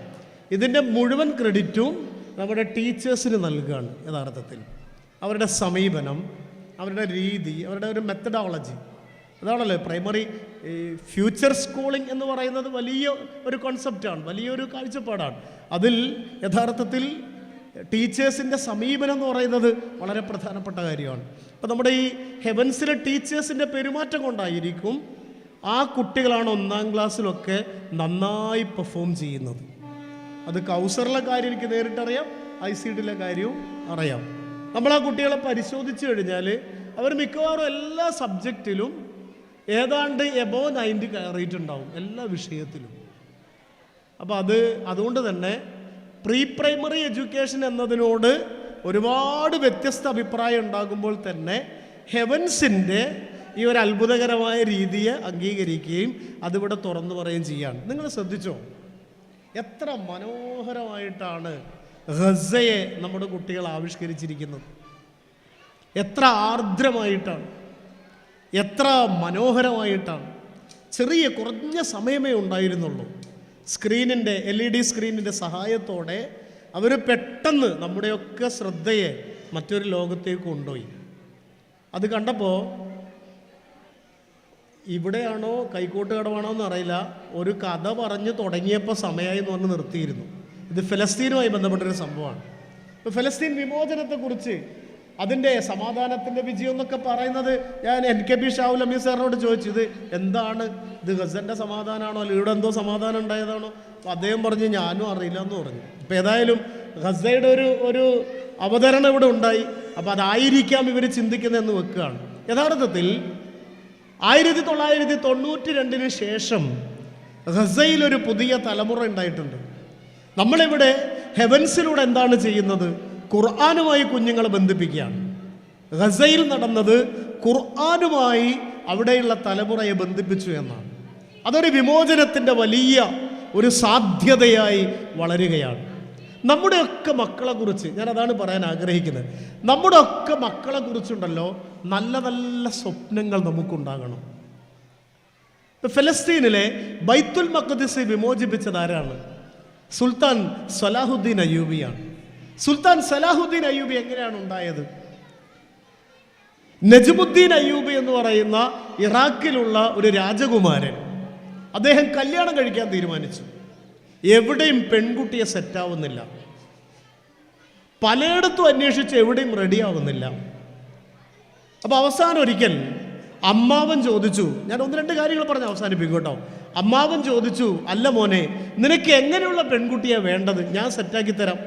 ഇതിൻ്റെ മുഴുവൻ ക്രെഡിറ്റും നമ്മുടെ ടീച്ചേഴ്സിന് നൽകുകയാണ്. യഥാർത്ഥത്തിൽ അവരുടെ സമീപനം, അവരുടെ രീതി, അവരുടെ ഒരു മെത്തഡോളജി, അതാണല്ലോ പ്രൈമറി ഫ്യൂച്ചർ സ്കൂളിംഗ് എന്ന് പറയുന്നത് വലിയ ഒരു കോൺസെപ്റ്റാണ്, വലിയൊരു കാഴ്ചപ്പാടാണ്. അതിൽ യഥാർത്ഥത്തിൽ ടീച്ചേഴ്സിൻ്റെ സമീപനം എന്ന് പറയുന്നത് വളരെ പ്രധാനപ്പെട്ട കാര്യമാണ്. അപ്പോൾ നമ്മുടെ ഈ ഹെവൻസിലെ ടീച്ചേഴ്സിൻ്റെ പെരുമാറ്റം കൊണ്ടായിരിക്കും ആ കുട്ടികളാണ് 1-ാം ക്ലാസ്സിലൊക്കെ നന്നായി പെർഫോം ചെയ്യുന്നത്. അത് കൗസറിലെ കാര്യം എനിക്ക് നേരിട്ടറിയാം, ICDയിലെ കാര്യവും അറിയാം. നമ്മൾ ആ കുട്ടികളെ പരിശോധിച്ച് കഴിഞ്ഞാൽ അവർ മിക്കവാറും എല്ലാ സബ്ജക്റ്റിലും ഏതാണ്ട് എബോവ് 90 കയറിയിട്ടുണ്ടാവും, എല്ലാ വിഷയത്തിലും. അപ്പോൾ അതുകൊണ്ട് തന്നെ പ്രീ പ്രൈമറി എഡ്യൂക്കേഷൻ എന്നതിനോട് ഒരുപാട് വ്യത്യസ്ത അഭിപ്രായം ഉണ്ടാകുമ്പോൾ തന്നെ ഹെവൻസിൻ്റെ ഈ ഒരു അത്ഭുതകരമായ രീതിയെ അംഗീകരിക്കുകയും അതിവിടെ തുറന്നു പറയുകയും ചെയ്യാണ്. നിങ്ങൾ ശ്രദ്ധിച്ചോ, എത്ര മനോഹരമായിട്ടാണ് ഗസയെ നമ്മുടെ കുട്ടികൾ ആവിഷ്കരിച്ചിരിക്കുന്നത്. എത്ര ആർദ്രമായിട്ടാണ്, എത്ര മനോഹരമായിട്ടാണ്. ചെറിയ കുറഞ്ഞ സമയമേ ഉണ്ടായിരുന്നുള്ളൂ. സ്ക്രീനിൻ്റെ LED സ്ക്രീനിൻ്റെ സഹായത്തോടെ അവർ പെട്ടെന്ന് നമ്മുടെയൊക്കെ ശ്രദ്ധയെ മറ്റൊരു ലോകത്തേക്ക് കൊണ്ടുപോയി. അത് കണ്ടപ്പോൾ ഇവിടെയാണോ കൈക്കോട്ട് കടവാണോ എന്നറിയില്ല, ഒരു കഥ പറഞ്ഞ് തുടങ്ങിയപ്പോൾ സമയമായി എന്ന് പറഞ്ഞ് നിർത്തിയിരുന്നു. ഇത് ഫലസ്തീനുമായി ബന്ധപ്പെട്ടൊരു സംഭവമാണ്. ഇപ്പോൾ ഫലസ്തീൻ വിമോചനത്തെക്കുറിച്ച്, അതിൻ്റെ സമാധാനത്തിൻ്റെ വിജയം എന്നൊക്കെ പറയുന്നത് ഞാൻ NKB ഷാവുൽ അമീർ സാറിനോട് ചോദിച്ചു, ഇത് എന്താണ്, ഇത് ഗസൻ്റെ സമാധാനമാണോ അല്ലെങ്കിൽ ഇവിടെ എന്തോ സമാധാനം ഉണ്ടായതാണോ? അപ്പോൾ അദ്ദേഹം പറഞ്ഞു ഞാനും അറിയില്ല എന്ന് പറഞ്ഞു. ഇപ്പോൾ ഏതായാലും ഗസയുടെ ഒരു അവതരണം ഇവിടെ ഉണ്ടായി. അപ്പോൾ അതായിരിക്കാം ഇവർ ചിന്തിക്കുന്നതെന്ന് വെക്കുകയാണ്. യഥാർത്ഥത്തിൽ 1992 ശേഷം ഗസയിലൊരു പുതിയ തലമുറ ഉണ്ടായിട്ടുണ്ട്. നമ്മളിവിടെ ഹെവൻസിലൂടെ എന്താണ് ചെയ്യുന്നത്? ഖുർആനുമായി കുഞ്ഞുങ്ങളെ ബന്ധിപ്പിക്കുകയാണ്. ഗസയിൽ നടന്നത് ഖുർആനുമായി അവിടെയുള്ള തലമുറയെ ബന്ധിപ്പിച്ചു എന്നാണ്. അതൊരു വിമോചനത്തിൻ്റെ വലിയ ഒരു സാധ്യതയായി വളരുകയാണ്. നമ്മുടെയൊക്കെ മക്കളെക്കുറിച്ച് ഞാൻ അതാണ് പറയാൻ ആഗ്രഹിക്കുന്നത്. നമ്മുടെയൊക്കെ മക്കളെക്കുറിച്ചുണ്ടല്ലോ നല്ല നല്ല സ്വപ്നങ്ങൾ നമുക്കുണ്ടാകണം. ഫലസ്തീനിലെ ബൈത്തുൽ മഖ്ദിസ് വിമോചിപ്പിച്ചത് ആരാണ്? സുൽത്താൻ സലാഹുദ്ദീൻ അയ്യൂബിയാണ്. സുൽത്താൻ സലാഹുദ്ദീൻ അയ്യൂബി എങ്ങനെയാണ് ഉണ്ടായത്? നജ്മുദ്ദീൻ അയ്യൂബി എന്ന് പറയുന്ന ഇറാഖിലുള്ള ഒരു രാജകുമാരൻ, അദ്ദേഹം കല്യാണം കഴിക്കാൻ തീരുമാനിച്ചു. എവിടെയും പെൺകുട്ടിയെ സെറ്റാവുന്നില്ല, പലയിടത്തും അന്വേഷിച്ച് എവിടെയും റെഡിയാവുന്നില്ല. അപ്പോൾ അവസാനം ഒരിക്കൽ അമ്മാവൻ ചോദിച്ചു, ഞാൻ 1-2 കാര്യങ്ങൾ പറഞ്ഞ് അവസാനിപ്പിക്കും കേട്ടോ. അമ്മാവൻ ചോദിച്ചു, അല്ല മോനെ, നിനക്ക് എങ്ങനെയുള്ള പെൺകുട്ടിയാണ് വേണ്ടത്? ഞാൻ സെറ്റാക്കി തരാം.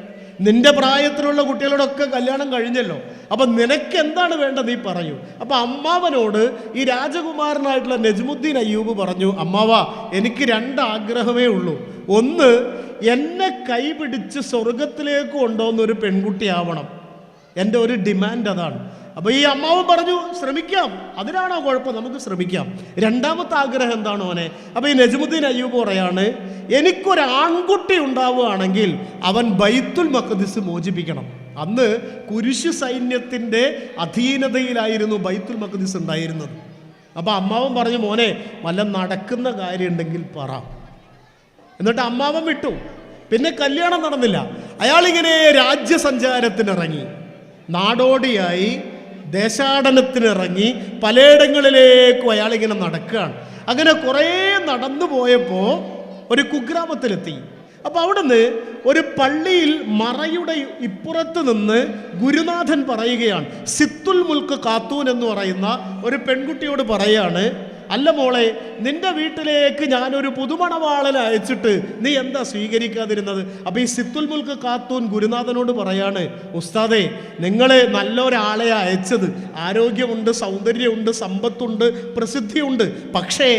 നിന്റെ പ്രായത്തിലുള്ള കുട്ടികളോടൊക്കെ കല്യാണം കഴിഞ്ഞല്ലോ, അപ്പം നിനക്ക് എന്താണ് വേണ്ടത് നീ പറയൂ. അപ്പം അമ്മാവനോട് ഈ രാജകുമാരനായിട്ടുള്ള നജ്മുദ്ദീൻ അയ്യൂബ് പറഞ്ഞു, അമ്മാവ, എനിക്ക് 2 ആഗ്രഹമേ ഉള്ളൂ. ഒന്ന്, എന്നെ കൈപിടിച്ച് സ്വർഗത്തിലേക്ക് കൊണ്ടുപോകുന്നൊരു പെൺകുട്ടിയാവണം. എൻ്റെ ഒരു ഡിമാൻഡ് അതാണ്. അപ്പോൾ ഈ അമ്മാവൻ പറഞ്ഞു, ശ്രമിക്കാം, അതിനാണോ കുഴപ്പം, നമുക്ക് ശ്രമിക്കാം. 2ാമത്തെ ആഗ്രഹം എന്താണോ അവനെ? അപ്പോൾ ഈ നജ്മുദ്ദീൻ അയ്യൂബ് പറയാണ്, എനിക്കൊരു ആൺകുട്ടി ഉണ്ടാവുകയാണെങ്കിൽ അവൻ ബൈത്തുൽ മഖ്ദിസ് മോചിപ്പിക്കണം. അന്ന് കുരിശു സൈന്യത്തിൻ്റെ അധീനതയിലായിരുന്നു ബൈത്തുൽ മഖ്ദിസ് ഉണ്ടായിരുന്നത്. അപ്പോൾ അമ്മാവൻ പറഞ്ഞു, മോനെ, വല്ല നടക്കുന്ന കാര്യമുണ്ടെങ്കിൽ പറ. എന്നിട്ട് അമ്മാവൻ വിട്ടു. പിന്നെ കല്യാണം നടന്നില്ല. അയാളിങ്ങനെ രാജ്യസഞ്ചാരത്തിനിറങ്ങി, നാടോടിയായി ദേശാടനത്തിനിറങ്ങി, പലയിടങ്ങളിലേക്കും അയാളിങ്ങനെ നടക്കുകയാണ്. അങ്ങനെ കുറേ നടന്നു പോയപ്പോൾ ഒരു കുഗ്രാമത്തിലെത്തി. അപ്പോൾ അവിടുന്ന് ഒരു പള്ളിയിൽ മറയുടെ ഇപ്പുറത്ത് നിന്ന് ഗുരുനാഥൻ പറയുകയാണ്, സിത്തുൽ മുൽക്ക് ഖാത്തൂൻ എന്ന് പറയുന്ന ഒരു പെൺകുട്ടിയോട് പറയാണ്, അല്ല മോളെ, നിന്റെ വീട്ടിലേക്ക് ഞാനൊരു പുതുമണവാളനെ അയച്ചിട്ട് നീ എന്താ സ്വീകരിക്കാതിരുന്നത്? അപ്പോൾ ഈ സിത്തുൽ മുൽക്ക് ഖാത്തൂൻ ഗുരുനാഥനോട് പറയാണ്, ഉസ്താദേ, നിങ്ങൾ നല്ലൊരാളെ അയച്ചത്, ആരോഗ്യമുണ്ട്, സൗന്ദര്യമുണ്ട്, സമ്പത്തുണ്ട്, പ്രസിദ്ധിയുണ്ട്, പക്ഷേ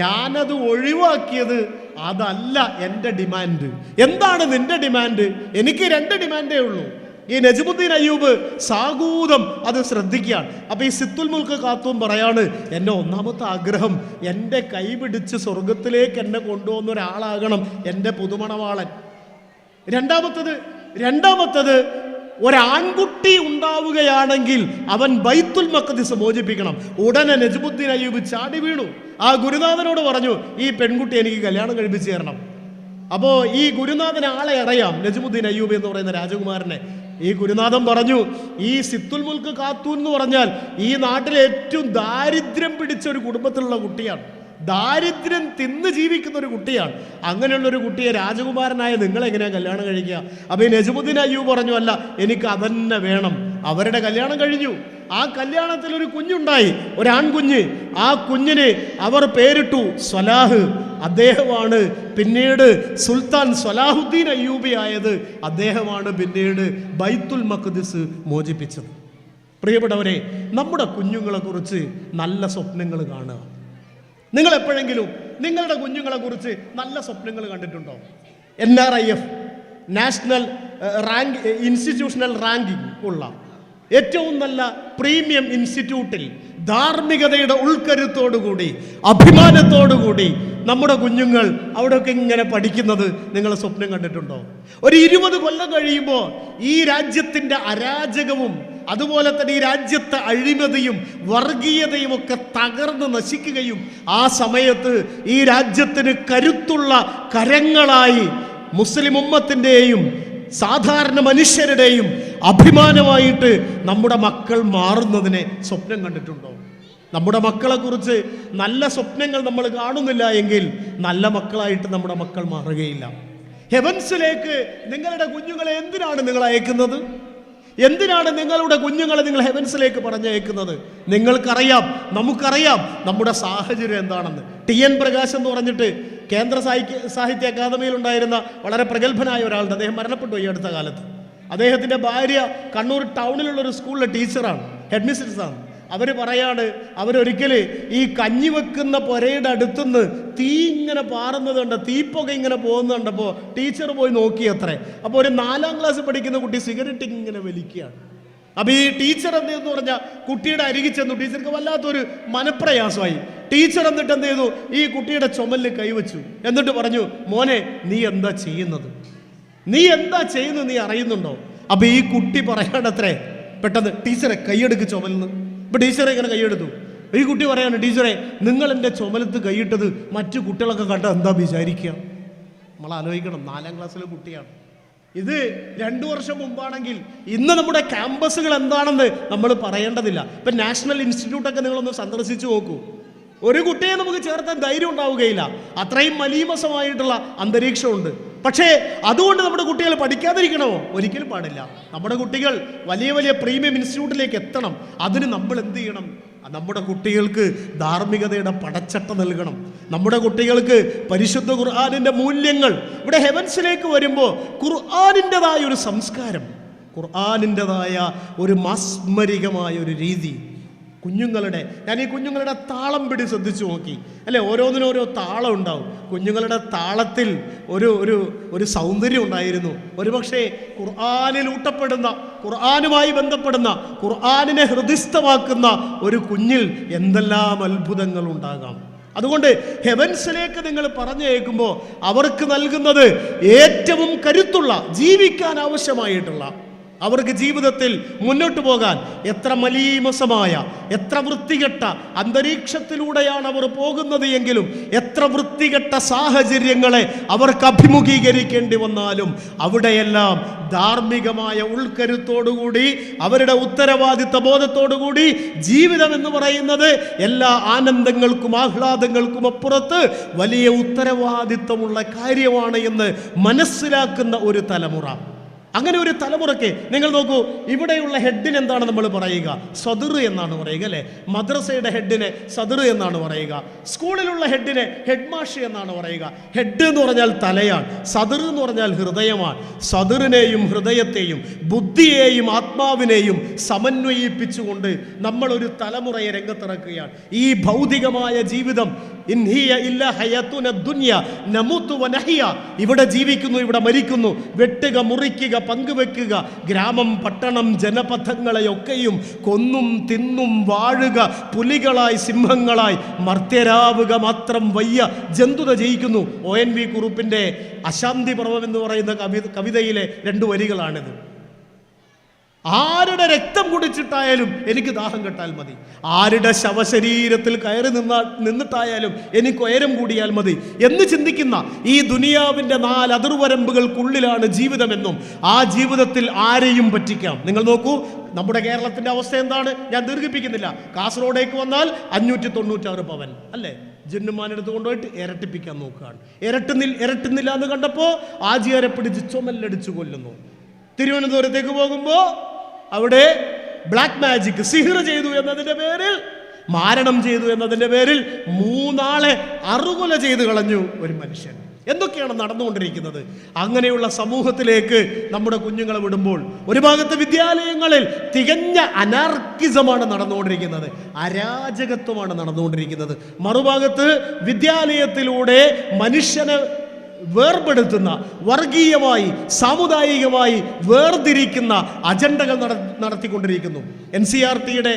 ഞാനത് ഒഴിവാക്കിയത് അതല്ല എൻ്റെ ഡിമാൻഡ്. എന്താണ് നിന്റെ ഡിമാൻഡ്? എനിക്ക് 2 ഡിമാൻഡേ ഉള്ളൂ. ഈ നജ്മുദ്ദീൻ അയ്യൂബ് സാഗൂതം അത് ശ്രദ്ധിക്കുകയാണ്. അപ്പോൾ ഈ സിത്തുൽ മുൽക്ക് ഖാത്തൂൻ പറയാണ്, എൻ്റെ 1ാമത്തെ ആഗ്രഹം എൻ്റെ കൈ പിടിച്ച് സ്വർഗത്തിലേക്ക് എന്നെ കൊണ്ടുപോകുന്ന ഒരാളാകണം എൻ്റെ പുതുമണവാളൻ. രണ്ടാമത്തത് ഒരാൺകുട്ടി ഉണ്ടാവുകയാണെങ്കിൽ അവൻ ബൈത്തുൽ മഖ്ദിസ് മോചിപ്പിക്കണം. ഉടനെ നജ്മുദ്ദീൻ അയ്യൂബ് ചാടി വീണു. ആ ഗുരുനാഥനോട് പറഞ്ഞു, ഈ പെൺകുട്ടി എനിക്ക് കല്യാണം കഴിപ്പിച്ച് തരണം. അപ്പോൾ ഈ ഗുരുനാഥന് ആളെ അറിയാം, നജ്മുദ്ദീൻ അയ്യൂബ് എന്ന് പറയുന്ന രാജകുമാരനെ. ഈ ഗുരുനാഥൻ പറഞ്ഞു, ഈ സിത്തുൽ മുൽക്ക് ഖാത്തൂൻ എന്ന് പറഞ്ഞാൽ ഈ നാട്ടിലെ ഏറ്റവും ദാരിദ്ര്യം പിടിച്ച ഒരു കുടുംബത്തിലുള്ള കുട്ടിയാണ്, ദാരിദ്ര്യം തിന്ന് ജീവിക്കുന്ന ഒരു കുട്ടിയാണ്. അങ്ങനെയുള്ളൊരു കുട്ടിയെ രാജകുമാരനായ നിങ്ങളെങ്ങനെയാണ് കല്യാണം കഴിക്കുക? അപ്പോൾ ഈ നജ്മുദ്ദീൻ അയ്യൂബ് പറഞ്ഞു, അല്ല, എനിക്ക് അതന്നെ വേണം. അവരുടെ കല്യാണം കഴിഞ്ഞു. ആ കല്യാണത്തിൽ ഒരു കുഞ്ഞുണ്ടായി, ഒരാൺകുഞ്ഞ്. ആ കുഞ്ഞിന് അവർ പേരിട്ടു സ്വലാഹ്. അദ്ദേഹമാണ് പിന്നീട് സുൽത്താൻ സലാഹുദ്ദീൻ അയ്യൂബി ആയത്. അദ്ദേഹമാണ് പിന്നീട് ബൈത്തുൽ മഖ്ദിസ് മോചിപ്പിച്ചത്. പ്രിയപ്പെട്ടവരെ, നമ്മുടെ കുഞ്ഞുങ്ങളെക്കുറിച്ച് നല്ല സ്വപ്നങ്ങൾ കാണുക. നിങ്ങൾ എപ്പോഴെങ്കിലും നിങ്ങളുടെ കുഞ്ഞുങ്ങളെക്കുറിച്ച് നല്ല സ്വപ്നങ്ങൾ കണ്ടിട്ടുണ്ടോ? NRIF നാഷണൽ ഇൻസ്റ്റിറ്റ്യൂഷണൽ റാങ്കിങ് ഉള്ള ഏറ്റവും നല്ല പ്രീമിയം ഇൻസ്റ്റിറ്റ്യൂട്ടിൽ ധാർമ്മികതയുടെ ഉൾക്കരുത്തോടുകൂടി അഭിമാനത്തോടുകൂടി നമ്മുടെ കുഞ്ഞുങ്ങൾ അവിടെയൊക്കെ ഇങ്ങനെ പഠിക്കുന്നത് നിങ്ങൾ സ്വപ്നം കണ്ടിട്ടുണ്ടോ? ഒരു 20 കൊല്ലം കഴിയുമ്പോൾ ഈ രാജ്യത്തിൻ്റെ അരാജകവും അതുപോലെ തന്നെ ഈ രാജ്യത്തെ അഴിമതിയും വർഗീയതയും ഒക്കെ തകർന്ന് നശിക്കുകയും ആ സമയത്ത് ഈ രാജ്യത്തിന് കരുത്തുള്ള കരങ്ങളായി മുസ്ലിം ഉമ്മത്തിൻ്റെയും സാധാരണ മനുഷ്യരുടെയും അഭിമാനമായിട്ട് നമ്മുടെ മക്കൾ മാറുന്നതിനെ സ്വപ്നം കണ്ടിട്ടുണ്ടോ? നമ്മുടെ മക്കളെക്കുറിച്ച് നല്ല സ്വപ്നങ്ങൾ നമ്മൾ കാണുന്നില്ല എങ്കിൽ നല്ല മക്കളായിട്ട് നമ്മുടെ മക്കൾ മാറുകയില്ല. ഹെവൻസിലേക്ക് നിങ്ങളുടെ കുഞ്ഞുങ്ങളെ എന്തിനാണ് നിങ്ങൾ അയക്കുന്നത്? എന്തിനാണ് നിങ്ങളുടെ കുഞ്ഞുങ്ങളെ നിങ്ങൾ ഹെവൻസിലേക്ക് പറഞ്ഞയക്കുന്നത്? നിങ്ങൾക്കറിയാം, നമുക്കറിയാം നമ്മുടെ സാഹചര്യം എന്താണെന്ന്. TN പ്രകാശ് എന്ന് പറഞ്ഞിട്ട് കേന്ദ്ര സാഹിത്യ അക്കാദമിയിൽ ഉണ്ടായിരുന്ന വളരെ പ്രഗത്ഭനായ ഒരാളുണ്ട്. അദ്ദേഹം മരണപ്പെട്ടു ഈ അടുത്ത കാലത്ത്. അദ്ദേഹത്തിൻ്റെ ഭാര്യ കണ്ണൂർ ടൗണിലുള്ളൊരു സ്കൂളിലെ ടീച്ചറാണ്, ഹെഡ് മിസ്ട്രസ്സാണ്. അവർ പറയാണ്, അവരൊരിക്കൽ ഈ കഞ്ഞി വെക്കുന്ന പുരയുടെ അടുത്തുനിന്ന് തീ ഇങ്ങനെ പാറുന്നത് കണ്ട, തീപ്പൊക്കെ ഇങ്ങനെ പോകുന്നത് കണ്ടപ്പോൾ ടീച്ചർ പോയി നോക്കിയത്രേ. അപ്പോൾ ഒരു 4ാം ക്ലാസ് പഠിക്കുന്ന കുട്ടി സിഗരറ്റ് ഇങ്ങനെ വലിക്കുകയാണ്. അപ്പോൾ ഈ ടീച്ചർ എന്തെന്ന് പറഞ്ഞാൽ കുട്ടിയുടെ അരികിൽ ചെന്നു. ടീച്ചർക്ക് വല്ലാത്തൊരു മനപ്രയാസമായി. ടീച്ചർ എന്നിട്ട് എന്ത് ചെയ്തു, ഈ കുട്ടിയുടെ ചുമലിൽ കൈവച്ചു. എന്നിട്ട് പറഞ്ഞു, മോനെ നീ എന്താ ചെയ്യുന്നത്? നീ എന്താ ചെയ്യുന്നത് നീ അറിയുന്നുണ്ടോ? അപ്പോൾ ഈ കുട്ടി പറയാണത്രേ പെട്ടെന്ന്, ടീച്ചറെ കൈയെടുക്ക് ചുമലിന്ന്. ഇപ്പോൾ ടീച്ചറെ ഇങ്ങനെ കൈയെടുത്തു. ഈ കുട്ടി പറയാണ്, ടീച്ചറെ നിങ്ങൾ എൻ്റെ ചുമലത്ത് കൈയിട്ടത് മറ്റു കുട്ടികളൊക്കെ കണ്ടാൽ എന്താ വിചാരിക്കുക? നമ്മൾ ആലോചിക്കണം, 4ാം ക്ലാസ്സിലെ കുട്ടിയാണ് ഇത്. 2 വർഷം മുമ്പാണെങ്കിൽ ഇന്ന് നമ്മുടെ ക്യാമ്പസുകൾ എന്താണെന്ന് നമ്മൾ പറയേണ്ടതില്ല. ഇപ്പം നാഷണൽ ഇൻസ്റ്റിറ്റ്യൂട്ടൊക്കെ നിങ്ങളൊന്ന് സന്ദർശിച്ചു നോക്കൂ. ഒരു കുട്ടിയെ നമുക്ക് ചേർത്താൻ ധൈര്യം ഉണ്ടാവുകയില്ല. അത്രയും മലീമസമായിട്ടുള്ള അന്തരീക്ഷമുണ്ട്. പക്ഷേ അതുകൊണ്ട് നമ്മുടെ കുട്ടികൾ പഠിക്കാതിരിക്കണമോ? ഒരിക്കലും പാടില്ല. നമ്മുടെ കുട്ടികൾ വലിയ വലിയ പ്രീമിയം ഇൻസ്റ്റിറ്റ്യൂട്ടിലേക്ക് എത്തണം. അതിന് നമ്മൾ എന്ത് ചെയ്യണം? നമ്മുടെ കുട്ടികൾക്ക് ധാർമ്മികതയുടെ പടച്ചട്ട നൽകണം. നമ്മുടെ കുട്ടികൾക്ക് പരിശുദ്ധ ഖുർആനിൻ്റെ മൂല്യങ്ങൾ. ഇവിടെ ഹെവൻസിലേക്ക് വരുമ്പോൾ ഖുർആനിൻ്റെതായ ഒരു സംസ്കാരം, ഖുർആനിൻ്റെതായ ഒരു മാസ്മരികമായ ഒരു രീതി കുഞ്ഞുങ്ങളുടെ, ഞാൻ ഈ കുഞ്ഞുങ്ങളുടെ താളം പിടി ശ്രദ്ധിച്ചു നോക്കി അല്ലേ? ഓരോന്നിനും ഓരോ താളം ഉണ്ടാവും. കുഞ്ഞുങ്ങളുടെ താളത്തിൽ ഒരു ഒരു ഒരു സൗന്ദര്യം ഉണ്ടായിരുന്നു. ഒരുപക്ഷെ ഖുർആനിൽ ഊട്ടപ്പെടുന്ന, ഖുർആനുമായി ബന്ധപ്പെടുന്ന, ഖുർആനിനെ ഹൃദിസ്ഥമാക്കുന്ന ഒരു കുഞ്ഞിൽ എന്തെല്ലാം അത്ഭുതങ്ങൾ ഉണ്ടാകാം. അതുകൊണ്ട് ഹെവൻസിലേക്ക് നിങ്ങൾ പറഞ്ഞയക്കുമ്പോൾ അവർക്ക് നൽകുന്നത് ഏറ്റവും കരുത്തുള്ള, ജീവിക്കാൻ ആവശ്യമായിട്ടുള്ള, അവർക്ക് ജീവിതത്തിൽ മുന്നോട്ട് പോകാൻ എത്ര മലീമസമായ, എത്ര വൃത്തികെട്ട അന്തരീക്ഷത്തിലൂടെയാണ് അവർ പോകുന്നത് എങ്കിലും, എത്ര വൃത്തികെട്ട സാഹചര്യങ്ങളെ അവർക്ക് അഭിമുഖീകരിക്കേണ്ടി വന്നാലും അവിടെയെല്ലാം ധാർമ്മികമായ ഉൾക്കരുത്തോടുകൂടി, അവരുടെ ഉത്തരവാദിത്ത ബോധത്തോടുകൂടി ജീവിതം എന്ന് പറയുന്നത് എല്ലാ ആനന്ദങ്ങൾക്കും ആഹ്ലാദങ്ങൾക്കും അപ്പുറത്ത് വലിയ ഉത്തരവാദിത്തമുള്ള കാര്യമാണ് എന്ന് മനസ്സിലാക്കുന്ന ഒരു തലമുറ. അങ്ങനെ ഒരു തലമുറയ്ക്ക് നിങ്ങൾ നോക്കൂ, ഇവിടെയുള്ള ഹെഡിന് എന്താണ് നമ്മൾ പറയുക? സദർ എന്നാണ് പറയുക അല്ലേ? മദ്രസയുടെ ഹെഡിനെ സദർ എന്നാണ് പറയുക. സ്കൂളിലുള്ള ഹെഡിനെ ഹെഡ് മാഷ് എന്നാണ് പറയുക. ഹെഡ് എന്ന് പറഞ്ഞാൽ തലയാണ്, സദർ എന്ന് പറഞ്ഞാൽ ഹൃദയമാണ്. സദറിനെയും ഹൃദയത്തെയും ബുദ്ധിയെയും ആത്മാവിനെയും സമന്വയിപ്പിച്ചുകൊണ്ട് നമ്മളൊരു തലമുറയെ രംഗത്തിറക്കുകയാണ്. ഈ ഭൗതികമായ ജീവിതം ഇവിടെ ജീവിക്കുന്നു, ഇവിടെ മരിക്കുന്നു, വെട്ടുക, മുറിക്കുക, പങ്കുവെക്കുക, ഗ്രാമം, പട്ടണം, ജനപഥങ്ങളെയൊക്കെയും കൊന്നും തിന്നും വാഴുക, പുലികളായി സിംഹങ്ങളായി മർത്യരാവുക മാത്രം വയ്യ, ജന്തുത ജയിക്കുന്നു. ONV കുറുപ്പിൻ്റെ അശാന്തി പർവ്വം എന്ന് പറയുന്ന കവിതയിലെ 2 വരികളാണിത്. ആരുടെ രക്തം കുടിച്ചിട്ടായാലും എനിക്ക് ദാഹം കെട്ടാൽ മതി, ആരുടെ ശവശരീരത്തിൽ കയറി നിന്നിട്ടായാലും എനിക്ക് ഉയരം കൂടിയാൽ മതി എന്ന് ചിന്തിക്കുന്ന ഈ ദുനിയാവിൻ്റെ 4 അതിർവരമ്പുകൾക്കുള്ളിലാണ് ജീവിതമെന്നും ആ ജീവിതത്തിൽ ആരെയും പറ്റിക്കാം. നിങ്ങൾ നോക്കൂ, നമ്മുടെ കേരളത്തിൻ്റെ അവസ്ഥ എന്താണ്? ഞാൻ ദീർഘിപ്പിക്കുന്നില്ല. കാസർഗോഡേക്ക് വന്നാൽ 596 പവൻ അല്ലേ? ജിന്നുമാനെടുത്ത് കൊണ്ടുപോയിട്ട് ഇരട്ടിപ്പിക്കാൻ നോക്കുകയാണ്. ഇരട്ടുന്നില്ല എന്ന് കണ്ടപ്പോൾ ആജിയാരെ പിടിച്ച് ചുമലടിച്ച് കൊല്ലുന്നു. തിരുവനന്തപുരത്തേക്ക് പോകുമ്പോൾ അവിടെ ബ്ലാക്ക് മാജിക്, സിഹിർ ചെയ്തു എന്നതിൻ്റെ പേരിൽ, മാരണം ചെയ്തു എന്നതിൻ്റെ പേരിൽ 3 ആളെ അറുകൊല ചെയ്ത് കളഞ്ഞു ഒരു മനുഷ്യൻ. എന്തൊക്കെയാണ് നടന്നുകൊണ്ടിരിക്കുന്നത്? അങ്ങനെയുള്ള സമൂഹത്തിലേക്ക് നമ്മുടെ കുഞ്ഞുങ്ങളെ വിടുമ്പോൾ ഒരു ഭാഗത്ത് വിദ്യാലയങ്ങളിൽ തികഞ്ഞ അനാർക്കിസമാണ് നടന്നുകൊണ്ടിരിക്കുന്നത്, അരാജകത്വമാണ് നടന്നുകൊണ്ടിരിക്കുന്നത്. മറുഭാഗത്ത് വിദ്യാലയത്തിലൂടെ മനുഷ്യനെ വേർപെടുത്തുന്ന, വർഗീയമായി സാമുദായികമായി വേർതിരിക്കുന്ന അജണ്ടകൾ നടത്തിക്കൊണ്ടിരിക്കുന്നു. NCERTയുടെ